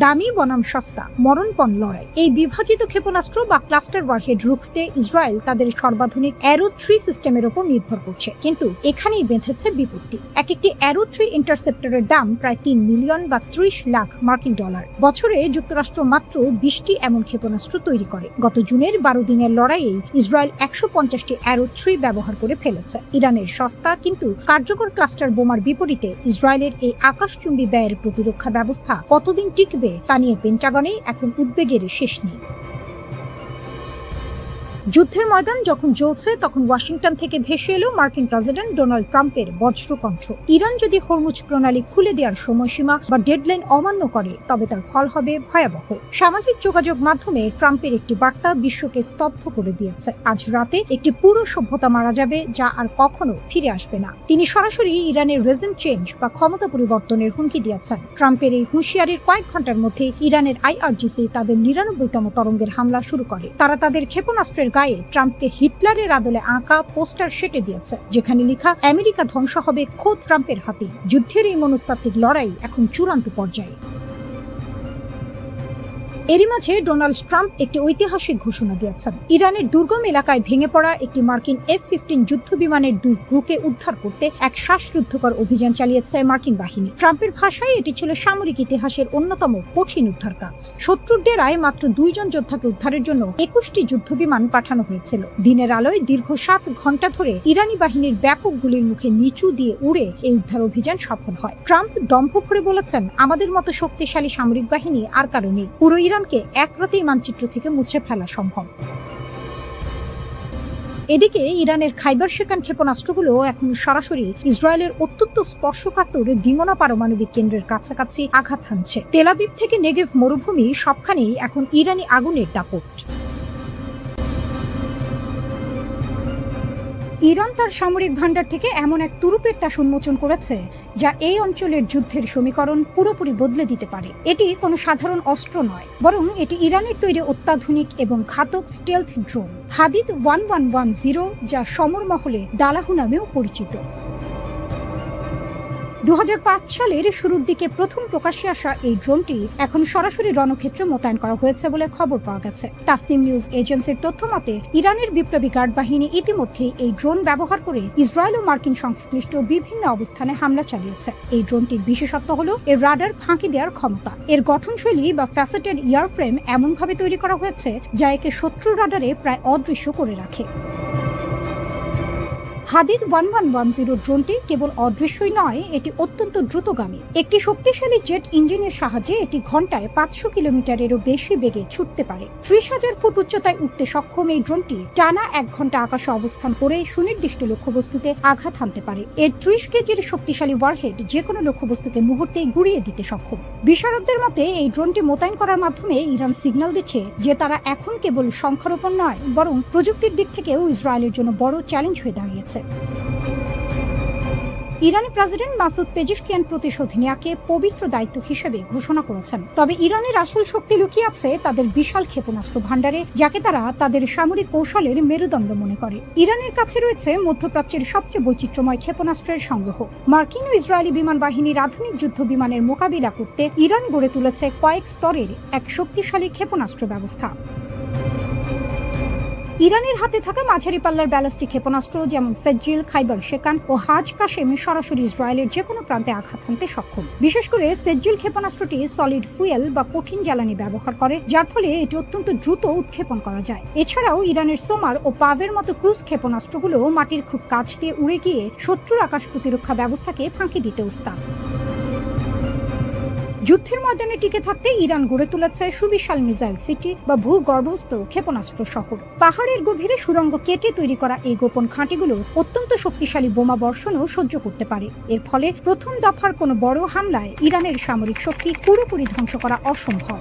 Speaker 1: দামি বনাম সস্তা, মরণপণ লড়াই। এই বিভাজিত ক্ষেপণাস্ত্র বা ক্লাস্টার ওয়ারহেড রুখতে ইসরায়েল তাদের সর্বাধুনিক অ্যারো 3 সিস্টেমের উপর নির্ভর করছে, কিন্তু এখানেই বেঁধেছে বিপত্তি। এক একটি অ্যারো 3 ইন্টারসেপ্টরের দাম প্রায় 3 মিলিয়ন বা 30 লাখ মার্কিন ডলার। বছরে যুক্তরাষ্ট্র মাত্র 20টি এমন ক্ষেপণাস্ত্র তৈরি করে। গত জুনের 12 দিনের লড়াইয়ে ইসরায়েল 150টি অ্যারো 3 ব্যবহার করে ফেলেছে। ইরানের সস্তা কিন্তু কার্যকর ক্লাস্টার বোমার বিপরীতে ইসরায়েলের এই আকাশচুম্বী ব্যয়ের প্রতিরক্ষা ব্যবস্থা কতদিন টিকবে তা নিয়ে পেন্টাগনে এখন উদ্বেগের শেষ নেই। যুদ্ধের ময়দান যখন জ্বলছে, তখন ওয়াশিংটন থেকে ভেসে এলো মার্কিন প্রেসিডেন্ট ডোনাল্ড ট্রাম্পের বজ্রকণ্ঠ। ইরান যদি হরমুজ প্রণালী খুলে দেওয়ার সময়সীমা বা ডেডলাইন অমান্য করে, তবে তার ফল হবে ভয়াবহ। সামাজিক যোগাযোগ মাধ্যমে ট্রাম্পের একটি বার্তা বিশ্বকে স্তব্ধ করে দিয়েছে। আজ রাতে একটি পুরো সভ্যতা মারা যাবে, যা আর কখনো ফিরে আসবে না। তিনি সরাসরি ইরানের রেজিম চেঞ্জ বা ক্ষমতা পরিবর্তনের হুমকি দিয়েছেন। ট্রাম্পের এই হুঁশিয়ারির কয়েক ঘন্টার মধ্যে ইরানের IRGC তাদের 99তম তরঙ্গের হামলা শুরু করে। তারা তাদের ক্ষেপণাস্ত্রের গায়ে ট্রাম্পকে হিটলারের আদলে আঁকা পোস্টার সেটে দিয়েছে, যেখানে লেখা আমেরিকা ধ্বংস হবে খোদ ট্রাম্পের হাতে। যুদ্ধের এই মনস্তাত্ত্বিক লড়াই এখন চূড়ান্ত পর্যায়ে। এরই মাঝে ডোনাল্ড ট্রাম্প একটি ঐতিহাসিক ঘোষণা দিয়েছেন। ইরানের দুর্গম এলাকায় ভেঙে পড়া একটি মার্কিন F-15 যুদ্ধ বিমানের 2 ক্রুকে উদ্ধার করতে এক শ্বাসরুদ্ধকর অভিযান চালিয়েছে মার্কিন বাহিনী। ট্রাম্পের ভাষায় এটি ছিল সামরিক ইতিহাসের অন্যতম কঠিন উদ্ধার কাজ। শত্রুর ডেরায় মাত্র 2 জন যোদ্ধাকে উদ্ধারের জন্য 21টি যুদ্ধ বিমান পাঠানো হয়েছিল। দিনের আলোয় দীর্ঘ 7 ঘন্টা ধরে ইরানি বাহিনীর ব্যাপক গুলির মুখে নিচু দিয়ে উড়ে এই উদ্ধার অভিযান সফল হয়। ট্রাম্প দম্ভ ভরে বলেছেন, আমাদের মতো শক্তিশালী সামরিক বাহিনী আর কারো নেই। পুরো ইরানকে এক রাতেই মানচিত্র থেকে মুছে ফেলা সম্ভব। এদিকে ইরানের খাইবার শেকান ক্ষেপণাস্ত্রগুলো এখন সরাসরি ইসরায়েলের অত্যন্ত স্পর্শকাতর দিমনা পারমাণবিক কেন্দ্রের কাছাকাছি আঘাত হানছে। তেল আবিব থেকে নেগেভ মরুভূমি সবখানেই এখন ইরানি আগুনের দাপট। ইরান তার সামরিক ভান্ডার থেকে এমন এক তুরুপের তাস উন্মোচন করেছে, যা এই অঞ্চলের যুদ্ধের সমীকরণ পুরোপুরি বদলে দিতে পারে। এটি কোনো সাধারণ অস্ত্র নয়, বরং এটি ইরানের তৈরি অত্যাধুনিক এবং ঘাতক স্টেলথ ড্রোন হাদিদ 1110, যা সমর মহলে দালাহু নামেও পরিচিত। 2005 সালের শুরুর দিকে প্রথম প্রকাশ্যে আসা এই ড্রোনটি এখন সরাসরি রণক্ষেত্রে মোতায়েন করা হয়েছে বলে খবর পাওয়া গেছে। তাসনিম নিউজ এজেন্সির তথ্য মতে ইরানের বিপ্লবী গার্ড বাহিনী ইতিমধ্যেই এই ড্রোন ব্যবহার করে ইসরায়েল ও মার্কিন সংশ্লিষ্ট বিভিন্ন অবস্থানে হামলা চালিয়েছে। এই ড্রোনটির বিশেষত্ব হলো এর রাডার ফাঁকি দেওয়ার ক্ষমতা। এর গঠনশৈলী বা ফ্যাসেটেড ইয়ারফ্রেম এমনভাবে তৈরি করা হয়েছে যা একে শত্রুর রাডারে প্রায় অদৃশ্য করে রাখে। হাদিদ 1110 ড্রোনটি কেবল অদৃশ্যই নয়, এটি অত্যন্ত দ্রুতগামী। একটি শক্তিশালী জেট ইঞ্জিনের সাহায্যে এটি ঘন্টায় 500 কিলোমিটারেরও বেশি বেগে ছুটতে পারে। 30,000 ফুট উচ্চতায় উঠতে সক্ষম এই ড্রোনটি টানা 1 ঘন্টা আকাশে অবস্থান করে সুনির্দিষ্ট লক্ষ্যবস্তুতে আঘাত হানতে পারে। এর 30 কেজির শক্তিশালী ওয়ারহেড যে কোনো লক্ষ্যবস্তুকে মুহূর্তেই গুঁড়িয়ে দিতে সক্ষম। বিশারদদের মতে এই ড্রোনটি মোতায়েন করার মাধ্যমে ইরান সিগন্যাল দিচ্ছে যে তারা এখন কেবল সংখ্যারোপণ নয়, বরং প্রযুক্তির দিক থেকেও ইসরায়েলের জন্য বড় চ্যালেঞ্জ হয়ে দাঁড়িয়েছে। ইরানি প্রেসিডেন্ট মাসুদ পেজিশকিয়ান প্রতিশোধ নেয়াকে পবিত্র দায়িত্ব হিসেবে ঘোষণা করেছেন। তবে ইরানের আসল শক্তি লুকিয়ে আছে তাদের বিশাল ক্ষেপণাস্ত্র ভাণ্ডারে, যাকে তারা তাদের সামরিক কৌশলের মেরুদণ্ড মনে করে। ইরানের কাছে রয়েছে মধ্যপ্রাচ্যের সবচেয়ে বৈচিত্র্যময় ক্ষেপণাস্ত্রের সংগ্রহ। মার্কিন ও ইসরায়েলি বিমান বাহিনীর আধুনিক যুদ্ধ বিমানের মোকাবিলা করতে ইরান গড়ে তুলেছে কয়েক স্তরের এক শক্তিশালী ক্ষেপণাস্ত্র ব্যবস্থা। ইরানের হাতে থাকা মাঝারি পাল্লার ব্যালিস্টিক ক্ষেপণাস্ত্র যেমন সেজ্জিল, খাইবার শেকান ও হাজ কাশেম সরাসরি ইসরায়েলের যে কোনো প্রান্তে আঘাত হানতে সক্ষম। বিশেষ করে সেজ্জিল ক্ষেপণাস্ত্রটি সলিড ফুয়েল বা কঠিন জ্বালানি ব্যবহার করে, যার ফলে এটি অত্যন্ত দ্রুত উৎক্ষেপণ করা যায়। এছাড়াও ইরানের সোমার ও পাভের মতো ক্রুজ ক্ষেপণাস্ত্রগুলো মাটির খুব কাছ দিয়ে উড়ে গিয়ে শত্রুর আকাশ প্রতিরক্ষা ব্যবস্থাকে ফাঁকি দিতে ওস্তাদ। যুদ্ধের ময়দানে টিকে থাকতে ইরান গড়ে তুলেছে সুবিশাল মিসাইল সিটি বা ভূগর্ভস্থ ক্ষেপণাস্ত্র শহর। পাহাড়ের গভীরে সুড়ঙ্গ কেটে তৈরি করা এই গোপন ঘাঁটিগুলো অত্যন্ত শক্তিশালী বোমা বর্ষণও সহ্য করতে পারে। এর ফলে প্রথম দফার কোনো বড় হামলায় ইরানের সামরিক শক্তি পুরোপুরি ধ্বংস করা অসম্ভব।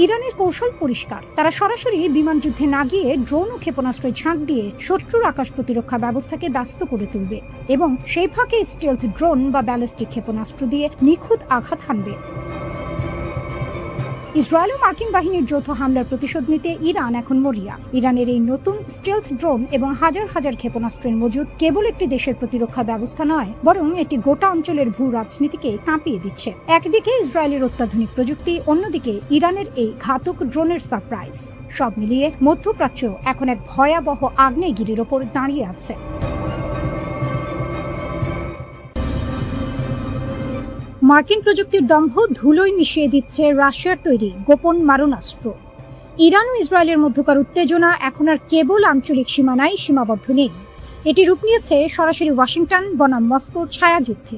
Speaker 1: ইরানের কৌশল পরিষ্কার, তারা সরাসরি বিমান যুদ্ধে না গিয়ে ড্রোন ও ক্ষেপণাস্ত্রের ঝাঁক দিয়ে শত্রুর আকাশ প্রতিরক্ষা ব্যবস্থাকে ব্যস্ত করে তুলবে এবং সেই ফাঁকে স্টেলথ ড্রোন বা ব্যালিস্টিক ক্ষেপণাস্ত্র দিয়ে নিখুঁত আঘাত হানবে। ইসরায়েল ও মার্কিন বাহিনীর যৌথ হামলার প্রতিশোধ নিতে ইরান এখন মরিয়া। ইরানের এই নতুন স্টেলথ ড্রোন এবং হাজার হাজার ক্ষেপণাস্ত্রের মজুদ কেবল একটি দেশের প্রতিরক্ষা ব্যবস্থা নয়, বরং এটি গোটা অঞ্চলের ভূ রাজনীতিকে কাঁপিয়ে দিচ্ছে। একদিকে ইসরায়েলের অত্যাধুনিক প্রযুক্তি, অন্যদিকে ইরানের এই ঘাতক ড্রোনের সারপ্রাইজ। সব মিলিয়ে মধ্যপ্রাচ্য এখন এক ভয়াবহ আগ্নেয়গিরির ওপর দাঁড়িয়ে আছে। মার্কিন প্রযুক্তির দম্ভ ধুলোয় মিশিয়ে দিচ্ছে রাশিয়ার তৈরি গোপন মারণাস্ত্র। ইরান ও ইসরায়েলের মধ্যকার উত্তেজনা এখন আর কেবল আঞ্চলিক সীমানায় সীমাবদ্ধ নেই, এটি রূপ নিয়েছে সরাসরি ওয়াশিংটন বনাম মস্কোর ছায়াযুদ্ধে।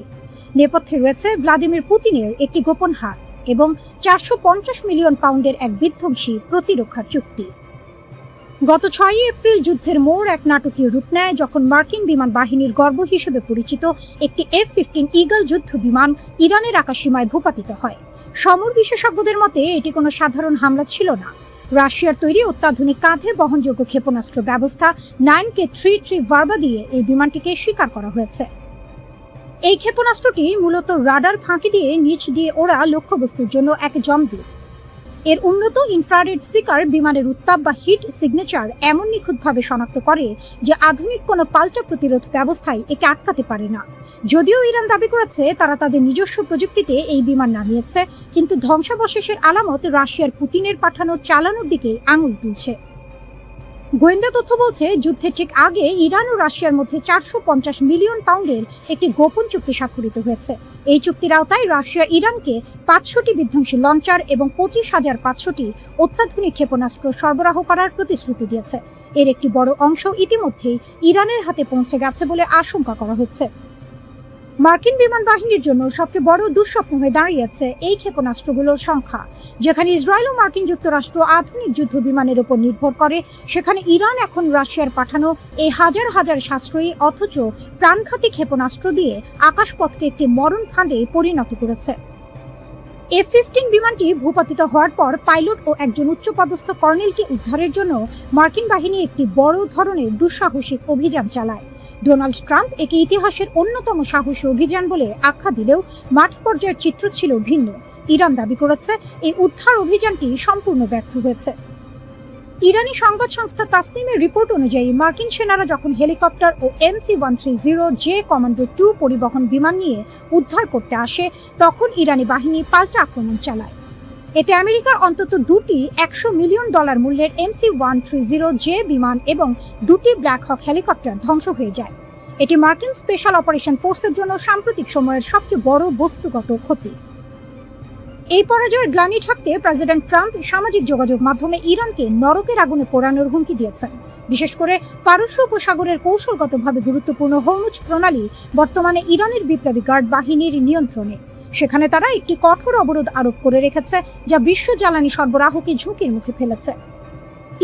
Speaker 1: নেপথ্যে রয়েছে ভ্লাদিমির পুতিনের একটি গোপন হাত এবং 450 মিলিয়ন পাউন্ডের এক বিধ্বংসী প্রতিরক্ষা চুক্তি। গত 6 এপ্রিল যুদ্ধের মোড় এক নাটকীয় রূপ নেয় যখন মার্কিন বিমান বাহিনীর গর্ব হিসেবে পরিচিত একটি F-15 ঈগল যুদ্ধ বিমান ইরানের আকাশসীমায় ভূপাতিত হয়। সমর বিশেষজ্ঞদের মতে এটি কোনো সাধারণ হামলা ছিল না। রাশিয়ার তৈরি অত্যাধুনিক কাঁধে বহনযোগ্য ক্ষেপণাস্ত্র ব্যবস্থা 9K-33 ভার্বা দিয়ে এই বিমানটিকে শিকার করা হয়েছে। এই ক্ষেপণাস্ত্রটি মূলত রাডার ফাঁকি দিয়ে নিচ দিয়ে ওড়া লক্ষ্যবস্তুর জন্য এক জমদূত। এর উন্নত ইনফ্রারেড সিকার বিমানের উত্তাপ বা হিট সিগনেচার এমন নিখুঁতভাবে শনাক্ত করে যে আধুনিক কোনো পাল্টা প্রতিরোধ ব্যবস্থায় একে আটকাতে পারে না। যদিও ইরান দাবি করেছে তারা তাদের নিজস্ব প্রযুক্তিতে এই বিমান নামিয়েছে, কিন্তু ধ্বংসাবশেষের আলামত রাশিয়ার পুতিনের পাঠানো চালানোর দিকে আঙুল তুলছে। গোয়েন্দা তথ্য বলছে যুদ্ধের ঠিক আগে ইরান ও রাশিয়ার মধ্যে 450 মিলিয়ন পাউন্ডের একটি গোপন চুক্তি স্বাক্ষরিত হয়েছে। এই চুক্তির আওতায় রাশিয়া ইরানকে 500টি বিধ্বংসী লঞ্চার এবং 25,500টি অত্যাধুনিক ক্ষেপণাস্ত্র সরবরাহ করার প্রতিশ্রুতি দিয়েছে। এর একটি বড় অংশ ইতিমধ্যেই ইরানের হাতে পৌঁছে গেছে বলে আশঙ্কা করা হচ্ছে। মার্কিন বিমান বাহিনীর জন্য সবচেয়ে বড় দুঃস্বপ্ন হয়ে দাঁড়িয়েছে এই ক্ষেপণাস্ত্রগুলোর সংখ্যা। যেখানে ইসরায়েল ও মার্কিন যুক্তরাষ্ট্র আধুনিক যুদ্ধ বিমানের উপর নির্ভর করে, সেখানে ইরান এখন রাশিয়ার পাঠানো এই হাজার হাজার সাশ্রয়ী অথচ প্রাণঘাতী ক্ষেপণাস্ত্র দিয়ে আকাশপথকে একটি মরণ ফাঁদে পরিণত করেছে। F-15 বিমানটি ভূপাতিত হওয়ার পর পাইলট ও একজন উচ্চপদস্থ কর্নেলকে উদ্ধারের জন্য মার্কিন বাহিনী একটি বড় ধরনের দুঃসাহসিক অভিযান চালায়। ডোনাল্ড ট্রাম্প একে ইতিহাসের অন্যতম সাহসী অভিযান বলে আখ্যা দিলেও মাঠ পর্যায়ের চিত্র ছিল ভিন্ন। ইরান দাবি করেছে এই উদ্ধার অভিযানটি সম্পূর্ণ ব্যর্থ হয়েছে। ইরানি সংবাদ সংস্থা তাসনিমের রিপোর্ট অনুযায়ী মার্কিন সেনারা যখন হেলিকপ্টার ও MC-130J কমান্ডো 2 পরিবহন বিমান নিয়ে উদ্ধার করতে আসে, তখন ইরানি বাহিনী পাল্টা আক্রমণ চালায়। এতে আমেরিকার অন্তত দুটি $100 মিলিয়ন মূল্যের MC-130J বিমান এবং দুটি ব্ল্যাক হক হেলিকপ্টার ধ্বংস হয়ে যায়। এটি মার্কিন স্পেশাল অপারেশন ফোর্সের জন্য সাম্প্রতিক সময়ের সবচেয়ে বড় বস্তুগত ক্ষতি। এই পরাজয়ের গ্লানি ঢাকতে প্রেসিডেন্ট ট্রাম্প সামাজিক যোগাযোগ মাধ্যমে ইরানকে নরকের আগুনে পোড়ানোর হুমকি দিয়েছেন। বিশেষ করে পারস্য উপসাগরের কৌশলগতভাবে গুরুত্বপূর্ণ হরমুজ প্রণালী বর্তমানে ইরানের বিপ্লবী গার্ড বাহিনীর নিয়ন্ত্রণে। সেখানে তারা একটি কঠোর অবরোধ আরোপ করে রেখেছে, যা বিশ্ব জ্বালানি সরবরাহকে ঝুঁকির মুখে ফেলেছে।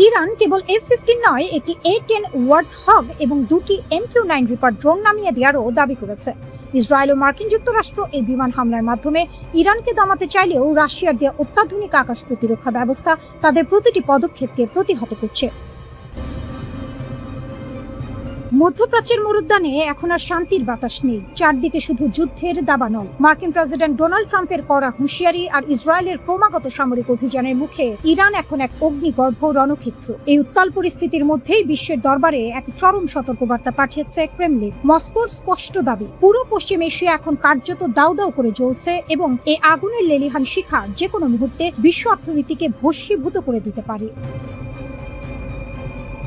Speaker 1: ইরান কেবল F-15 নয়, একটি A-10 ওয়ার্থ হগ এবং দুটি MQ-9 রিপার ড্রোন নামিয়ে দেওয়ারও দাবি করেছে। ইসরায়েল ও মার্কিন যুক্তরাষ্ট্র এই বিমান হামলার মাধ্যমে ইরানকে দমাতে চাইলেও রাশিয়ার দেওয়া অত্যাধুনিক আকাশ প্রতিরক্ষা ব্যবস্থা তাদের প্রতিটি পদক্ষেপকে প্রতিহত করছে। মধ্যপ্রাচ্যের মরুদ্যানে এখন আর শান্তির বাতাস নেই, চারদিকে শুধু যুদ্ধের দাবানল। মার্কিন প্রেসিডেন্ট ডোনাল্ড ট্রাম্পের কড়া হুঁশিয়ারি আর ইসরায়েলের ক্রমাগত সামরিক অভিযানের মুখে ইরান এখন এক অগ্নিগর্ভ রণক্ষেত্র। এই উত্তাল পরিস্থিতির মধ্যেই বিশ্বের দরবারে এক চরম সতর্কবার্তা পাঠিয়েছে ক্রেমলিন। মস্কোর স্পষ্ট দাবি, পুরো পশ্চিম এশিয়া এখন কার্যত দাউ দাউ করে জ্বলছে এবং এই আগুনের লেলিহান শিখা যে কোনো মুহূর্তে বিশ্ব অর্থনীতিকে ভস্মীভূত করে দিতে পারে।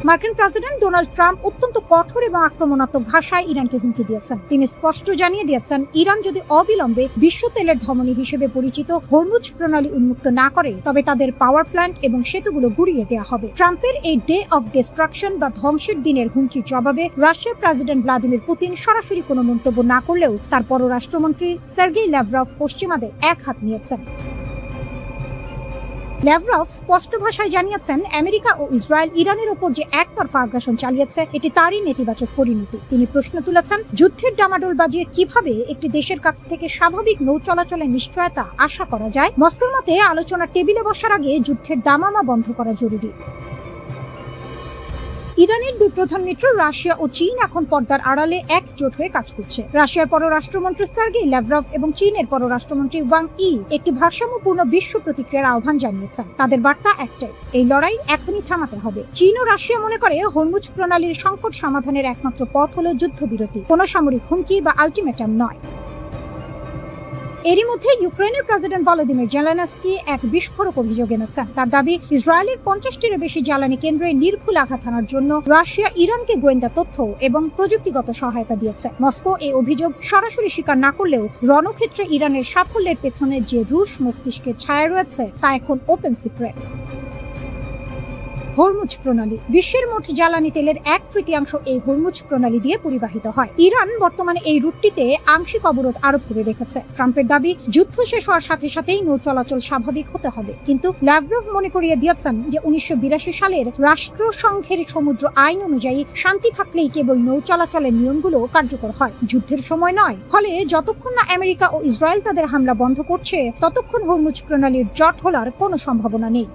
Speaker 1: মার্কিন প্রেসিডেন্ট ডোনাল্ড ট্রাম্প অত্যন্ত কঠোর এবং আক্রমণাত্মক ভাষায় ইরানকে হুমকি দিয়েছেন। তিনি স্পষ্ট জানিয়ে দিয়েছেন, ইরান যদি অবিলম্বে বিশ্ব তেলের ধমনী হিসেবে পরিচিত হরমুজ প্রণালী উন্মুক্ত না করে, তবে তাদের পাওয়ার প্ল্যান্ট এবং সেতুগুলো গুড়িয়ে দেওয়া হবে। ট্রাম্পের এই ডে অফ ডিস্ট্রাকশন বা ধ্বংসের দিনের হুমকির জবাবে রাশিয়ার প্রেসিডেন্ট ভ্লাদিমির পুতিন সরাসরি কোনো মন্তব্য না করলেও তার পররাষ্ট্রমন্ত্রী সার্গেই ল্যাভরভ পশ্চিমাদের এক হাত নিয়েছেন। ল্যাভরভ স্পষ্ট ভাষায় জানিয়েছেন, আমেরিকা ও ইসরায়েল ইরানের ওপর যে একতরফা আগ্রাসন চালিয়েছে, এটি তারই নেতিবাচক পরিণতি। তিনি প্রশ্ন তুলেছেন, যুদ্ধের ডামাডোল বাজিয়ে কিভাবে একটি দেশের কাছ থেকে স্বাভাবিক নৌ চলাচলের নিশ্চয়তা আশা করা যায়। মস্কোর মতে আলোচনার টেবিলে বসার আগে যুদ্ধের দামামা বন্ধ করা জরুরি। ইরানের দুই প্রধান মিত্র রাশিয়া ও চীন এখন পর্দার আড়ালে একজোট হয়ে কাজ করছে। রাশিয়ার পররাষ্ট্রমন্ত্রী সার্গেই ল্যাভরভ এবং চীনের পররাষ্ট্রমন্ত্রী ওয়াং ই একটি ভারসাম্যপূর্ণ বিশ্ব প্রতিক্রিয়ার আহ্বান জানিয়েছেন। তাদের বার্তা একটাই, এই লড়াই এখনই থামাতে হবে। চীন ও রাশিয়া মনে করে হরমুজ প্রণালীর সংকট সমাধানের একমাত্র পথ হলো যুদ্ধবিরতি, কোনো সামরিক হুমকি বা আলটিমেটাম নয়। এরই মধ্যে ইউক্রেনের প্রেসিডেন্ট ভলোদিমির জেলেনস্কি এক বিস্ফোরক অভিযোগ এনেছেন। তার দাবি, ইসরায়েলের 50টিরও বেশি জ্বালানি কেন্দ্রে নির্ভুল আঘাত হানার জন্য রাশিয়া ইরানকে গোয়েন্দা তথ্য এবং প্রযুক্তিগত সহায়তা দিয়েছে। মস্কো এই অভিযোগ সরাসরি স্বীকার না করলেও রণক্ষেত্রে ইরানের সাফল্যের পেছনে যে রুশ মস্তিষ্কের ছায়া রয়েছে তা এখন ওপেন সিক্রেট। হরমুজ প্রণালী, বিশ্বের মোট জ্বালানি তেলের 1/3 এই হরমুজ প্রণালী দিয়ে পরিবাহিত হয়। ইরান বর্তমানে এই রুটটিতে আংশিক অবরোধ আরোপ করে রেখেছে। ট্রাম্পের দাবি, যুদ্ধ শেষ হওয়ার সাথে সাথেই নৌ চলাচল স্বাভাবিক হতে হবে। কিন্তু ল্যাভরভ মনে করিয়ে দিয়েছেন যে 1982 সালের রাষ্ট্রসংঘের সমুদ্র আইন অনুযায়ী শান্তি থাকলেই কেবল নৌ চলাচলের নিয়মগুলো কার্যকর হয়, যুদ্ধের সময় নয়। ফলে যতক্ষণ না আমেরিকা ও ইসরায়েল তাদের হামলা বন্ধ করছে, ততক্ষণ হরমুজ প্রণালীর জট খোলার কোনো সম্ভাবনা নেই।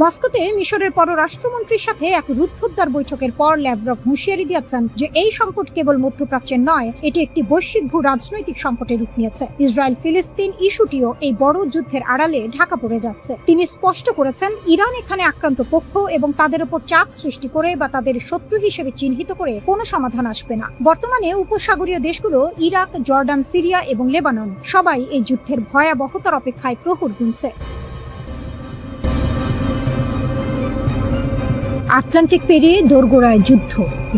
Speaker 1: মস্কোতে মিশরের পররাষ্ট্রমন্ত্রীর সাথে এক রুদ্ধদ্বার বৈঠকের পর ল্যাভরভ হুঁশিয়ারি দিয়েছেন যে এই সংকট কেবল মধ্যপ্রাচ্যের নয়, এটি একটি বৈশ্বিক ভূ রাজনৈতিক সংকটে রূপ নিয়েছে। ইসরায়েল ফিলিস্তিন ইস্যুটিও এই বড় যুদ্ধের আড়ালে ঢাকা পড়ে যাচ্ছে। তিনি স্পষ্ট করেছেন, ইরান এখানে আক্রান্ত পক্ষ এবং তাদের উপর চাপ সৃষ্টি করে বা তাদের শত্রু হিসেবে চিহ্নিত করে কোনো সমাধান আসবে না। বর্তমানে উপসাগরীয় দেশগুলো ইরাক, জর্ডান, সিরিয়া এবং লেবানন সবাই এই যুদ্ধের ভয়াবহতার অপেক্ষায় প্রহর গুনছে। আটলান্টিক পেরিয়ে দোরগোড়ায় যুদ্ধ,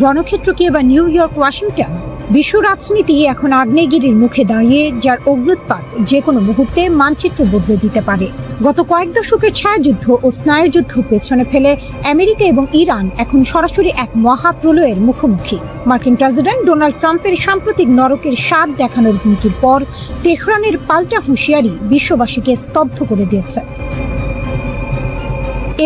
Speaker 1: রণক্ষেত্র কি এবার নিউ ইয়র্ক, ওয়াশিংটন? বিশ্ব রাজনীতি এখন আগ্নেয়গিরির মুখে দাঁড়িয়ে, যার অগ্ন্যুৎপাত যে কোনো মুহূর্তে মানচিত্র বদলে দিতে পারে। গত কয়েক দশকের ছায়াযুদ্ধ ও স্নায়ুযুদ্ধ পেছনে ফেলে আমেরিকা এবং ইরান এখন সরাসরি এক মহাপ্রলয়ের মুখোমুখি। মার্কিন প্রেসিডেন্ট ডোনাল্ড ট্রাম্পের সাম্প্রতিক নরকের স্বাদ দেখানোর হুমকির পর তেহরানের পাল্টা হুঁশিয়ারি বিশ্ববাসীকে স্তব্ধ করে দিয়েছে।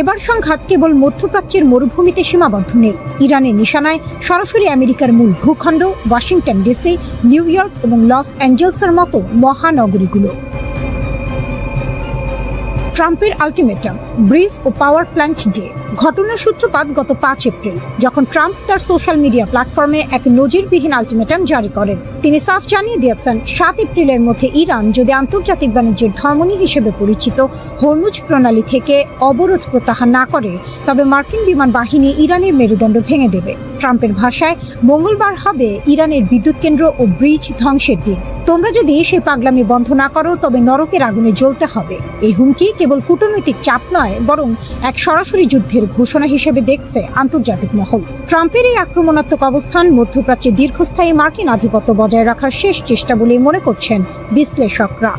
Speaker 1: এবার সংঘাত কেবল মধ্যপ্রাচ্যের মরুভূমিতে সীমাবদ্ধ নেই। ইরানের নিশানায় সরাসরি আমেরিকার মূল ভূখণ্ড, ওয়াশিংটন ডিসি, নিউ ইয়র্ক এবং লস অ্যাঞ্জেলসের মতো মহানগরীগুলো। ট্রাম্পের আলটিমেটাম, ব্রিজ ও পাওয়ার প্ল্যান্ট ডে। ঘটনার সূত্রপাত গত 5 এপ্রিল, যখন ট্রাম্প তার সোশ্যাল মিডিয়া প্ল্যাটফর্মে এক নজিরবিহীন আলটিমেটাম জারি করেন। তিনি সাফ জানিয়ে দিয়েছেন 7 এপ্রিলের মধ্যে ইরান যদি আন্তর্জাতিক বাণিজ্যের ধমনী হিসেবে পরিচিত হরমুজ প্রণালী থেকে অবরোধ প্রত্যাহার না করে, তবে মার্কিন বিমান বাহিনী ইরানের মেরুদণ্ড ভেঙে দেবে। ট্রাম্পের ভাষায়, মঙ্গলবার হবে ইরানের বিদ্যুৎ কেন্দ্র ও ব্রিজ ধ্বংসের দিন। তোমরা যদি সেই পাগলামি বন্ধ না করো, তবে নরকের আগুনে জ্বলতে হবে। এই হুমকি কেবল কূটনৈতিক চাপ নয়, বরং এক সরাসরি যুদ্ধের ঘোষণা হিসেবে দেখছে আন্তর্জাতিক মহল। ট্রাম্পের এই আক্রমণাত্মক অবস্থান মধ্যপ্রাচ্যে দীর্ঘস্থায়ী মার্কিন আধিপত্য বজায় রাখার শেষ চেষ্টা বলে মনে করছেন বিশ্লেষকরা।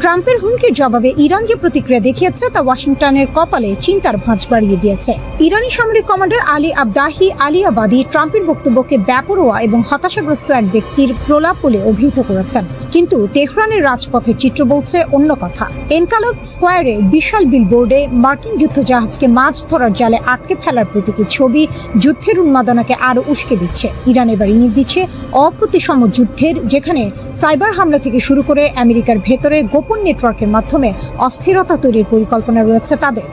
Speaker 1: ট্রাম্পের হুমকির জবাবে ইরান যে প্রতিক্রিয়া দেখিয়েছে তা ওয়াশিংটনের কপালে চিন্তার ভাঁজ বাড়িয়ে দিয়েছে। ইরানি সামরিক কমান্ডার আলী আবদাহি আলিয়াবাদী ট্রাম্পের বক্তব্যকে বেপরোয়া এবং হতাশাগ্রস্ত এক ব্যক্তির প্রলাপ বলে অভিহিত করেছেন। কিন্তু তেহরানের রাজপথের চিত্র বলছে অন্য কথা। এনকালাব স্কোয়ারে বিশাল বিলবোর্ডে মার্কিন যুদ্ধজাহাজকে মাছ ধরার জালে আটকে ফেলার প্রতীকী ছবি যুদ্ধের উন্মাদনাকে আরো উস্কে দিচ্ছে। ইরান এবার ইঙ্গিত দিচ্ছে অপ্রতিসম যুদ্ধের, যেখানে সাইবার হামলা থেকে শুরু করে আমেরিকার ভেতরে গোপন নেটওয়ার্কের মাধ্যমে অস্থিরতা তৈরির পরিকল্পনা রয়েছে তাদের।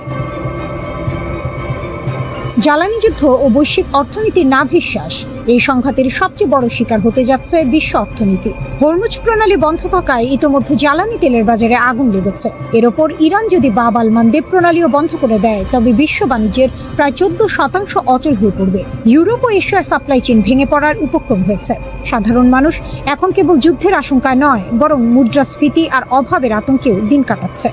Speaker 1: জ্বালানি যুদ্ধ ও বৈশ্বিক অর্থনীতির নাভিশ্বাস, এই সংঘাতের সবচেয়ে বড় শিকার হতে যাচ্ছে বিশ্ব অর্থনীতি। হরমুজ প্রণালী বন্ধ থাকায় ইতোমধ্যে জ্বালানি তেলের বাজারে আগুন লেগেছে। এর ওপর ইরান যদি বাব আল মানদেব প্রণালীও বন্ধ করে দেয়, তবে বিশ্ব বাণিজ্যের প্রায় 14% অচল হয়ে পড়বে। ইউরোপ ও এশিয়ার সাপ্লাই চেইন ভেঙে পড়ার উপক্রম হয়েছে। সাধারণ মানুষ এখন কেবল যুদ্ধের আশঙ্কায় নয়, বরং মুদ্রাস্ফীতি আর অভাবের আতঙ্কেও দিন কাটাচ্ছে।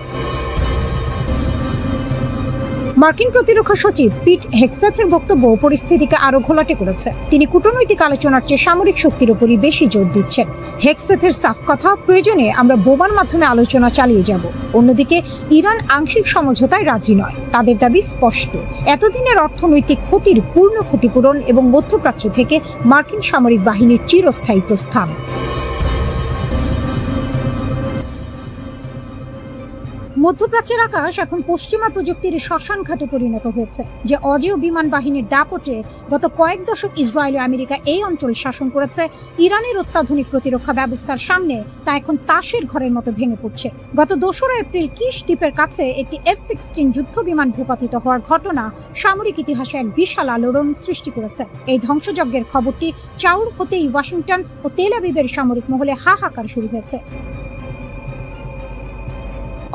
Speaker 1: মার্কিন প্রতিরক্ষা সচিব পিট হেগসেথের বক্তব্য পরিস্থিতিকে আরো ঘোলাটে করেছে। তিনি কূটনৈতিক আলোচনার চেয়ে সামরিক শক্তির উপরই বেশি জোর দিচ্ছেন। হেগসেথের সাফ কথা, প্রয়োজনে আমরা বোমার মাধ্যমে আলোচনা চালিয়ে যাব। অন্যদিকে ইরান আংশিক সমঝোতায় রাজি নয়। তাদের দাবি স্পষ্ট, এতদিনের অর্থনৈতিক ক্ষতির পূর্ণ ক্ষতিপূরণ এবং মধ্যপ্রাচ্য থেকে মার্কিন সামরিক বাহিনীর চিরস্থায়ী প্রস্থান। মধ্যপ্রাচ্যের আকাশ এখন পশ্চিমা প্রযুক্তির শ্মশান ঘাটে পরিণত হয়েছে। যে অজেয় বিমান বাহিনীর দাপটে গত কয়েক দশক ইসরায়েল ও আমেরিকা এই অঞ্চল শাসন করেছে, ইরানের অত্যাধুনিক প্রতিরক্ষা ব্যবস্থার সামনে তা এখন তাসের ঘরের মতো ভেঙে পড়ছে। গত 2 এপ্রিল কিশ দ্বীপের কাছে একটি F-16 যুদ্ধ বিমান ভূপাতিত হওয়ার ঘটনা সামরিক ইতিহাসে এক বিশাল আলোড়ন সৃষ্টি করেছে। এই ধ্বংসযজ্ঞের খবরটি চাউর হতেই ওয়াশিংটন ও তেল আবিবের সামরিক মহলে হাহাকার শুরু হয়েছে।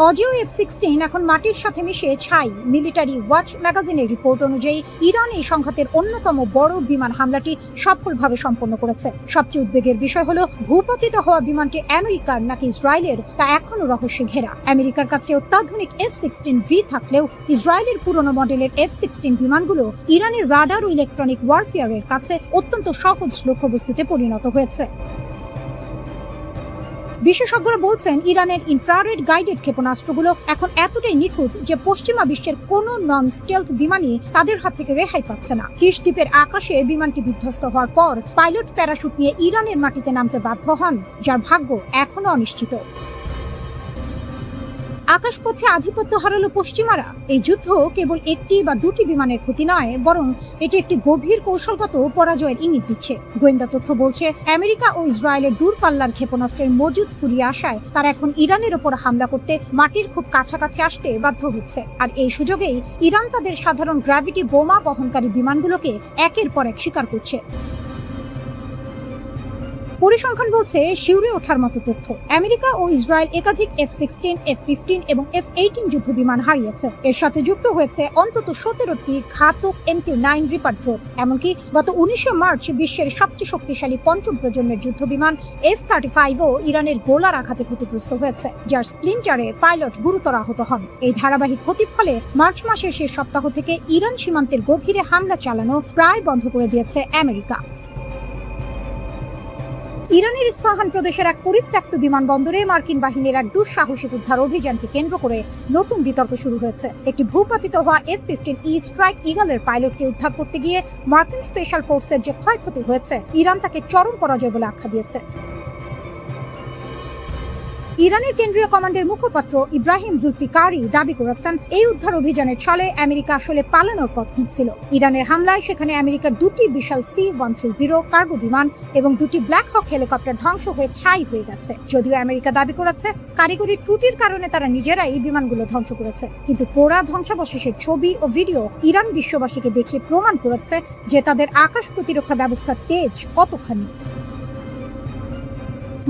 Speaker 1: অজেয় F-16 এখন মাটির সাথে মিশে ছাই। মিলিটারি ওয়াচ ম্যাগাজিনের রিপোর্ট অনুযায়ী ইরান এই সংঘাতের অন্যতম বড় বিমান হামলাটি সফলভাবে সম্পন্ন করেছে। সবচেয়ে উদ্বেগের বিষয় হলো, ভূপাতিত হওয়া বিমানটি আমেরিকার নাকি ইসরায়েলের তা এখনো রহস্যে ঘেরা। আমেরিকার কাছে অত্যাধুনিক F-16V থাকলেও ইসরায়েলের পুরনো মডেলের F-16 বিমানগুলো ইরানের রাডার ও ইলেকট্রনিক ওয়ারফেয়ারের কাছে অত্যন্ত সহজ লক্ষ্যবস্তুতে পরিণত হয়েছে। বিশেষজ্ঞরা বলছেন, ইরানের ইনফ্রারেড গাইডেড ক্ষেপণাস্ত্রগুলো এখন এতটাই নিখুঁত যে পশ্চিমা বিশ্বের কোনো নন স্টেলথ বিমানই তাদের হাত থেকে রেহাই পাচ্ছে না। কিশ দ্বীপের আকাশে বিমানটি বিধ্বস্ত হওয়ার পর পাইলট প্যারাশুট নিয়ে ইরানের মাটিতে নামতে বাধ্য হন, যার ভাগ্য এখনো অনিশ্চিত। আকাশপথে আধিপত্য হারালো পশ্চিমারা। এই যুদ্ধ কেবল একটি বা দুটি বিমানের ক্ষতি নয়, বরং এটি একটি গভীর কৌশলগত পরাজয়ের ইঙ্গিত দিচ্ছে। গোয়েন্দা তথ্য বলছে, আমেরিকা ও ইসরায়েলের দূরপাল্লার ক্ষেপণাস্ত্রের মজুদ ফুরিয়ে আসায় তারা এখন ইরানের ওপর হামলা করতে মাটির খুব কাছাকাছি আসতে বাধ্য হচ্ছে। আর এই সুযোগেই ইরান তাদের সাধারণ গ্র্যাভিটি বোমা বহনকারী বিমানগুলোকে একের পর এক শিকার করছে। পরিসংখ্যান বলছে, শিউরে ওঠার মতো তথ্য, আমেরিকা ও ইসরায়েল একাধিক F-16, F-15 এবং F-18 যুদ্ধ বিমান হারিয়েছে। এর সাথে যুক্ত হয়েছে অন্তত 17টি ঘাতক MQ-9 রিপার ড্রোন। এমনকি গত 19 মার্চ বিশ্বের সবচেয়ে শক্তিশালী পঞ্চম প্রজন্মের যুদ্ধ বিমান F-35ও ইরানের গোলার আঘাতে ক্ষতিগ্রস্ত হয়েছে, যার স্প্লিন্টারে পাইলট গুরুতর আহত হন। এই ধারাবাহিক ক্ষতির ফলে মার্চ মাসের শেষ সপ্তাহ থেকে ইরান সীমান্তের গভীরে হামলা চালানো প্রায় বন্ধ করে দিয়েছে আমেরিকা। ইরানের ইস্পাহান প্রদেশের এক পরিত্যক্ত বিমানবন্দরে মার্কিন বাহিনীর এক দুঃসাহসিক উদ্ধার অভিযানকে কেন্দ্র করে নতুন বিতর্ক শুরু হয়েছে। একটি ভূপাতিত হওয়া F-15E স্ট্রাইক ইগলের পাইলটকে উদ্ধার করতে গিয়ে মার্কিন স্পেশাল ফোর্সের যে ক্ষয়ক্ষতি হয়েছে, ইরান তাকে চরম পরাজয় বলে আখ্যা দিয়েছে। ইরানের কেন্দ্রীয় কমান্ডের মুখপাত্র ইব্রাহিম জুলফিকারি দাবি করেছেন, এই উদ্ধার অভিযানের ছলে আমেরিকা আসলে পালানোর পথ খুঁজছিল। ইরানের হামলায় সেখানে আমেরিকার দুটি বিশাল C-130 কার্গো বিমান এবং দুটি ব্ল্যাক হক হেলিকপ্টার ধ্বংস হয়ে ছাই হয়ে গেছে। যদিও আমেরিকা দাবি করেছে কারিগরি ত্রুটির কারণে তারা নিজেরাই এই বিমানগুলো ধ্বংস করেছে, কিন্তু পোড়া ধ্বংসাবশেষের ছবি ও ভিডিও ইরান বিশ্ববাসীকে দেখিয়ে প্রমাণ করেছে যে তাদের আকাশ প্রতিরক্ষা ব্যবস্থার তেজ কতখানি।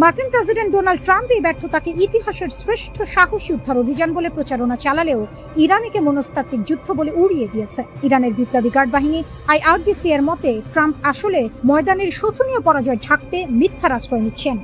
Speaker 1: মার্কিন প্রেসিডেন্ট ডোনাল্ড ট্রাম্প এই ব্যর্থতাকে ইতিহাসের শ্রেষ্ঠ সাহসী উদ্ধার অভিযান বলে প্রচারণা চালালেও ইরানকে মনস্তাত্ত্বিক যুদ্ধ বলে উড়িয়ে দিয়েছে। ইরানের বিপ্লবী গার্ড বাহিনী IRGC এর মতে ট্রাম্প আসলে ময়দানের শোচনীয় পরাজয় ঢাকতে মিথ্যার আশ্রয় নিচ্ছেন।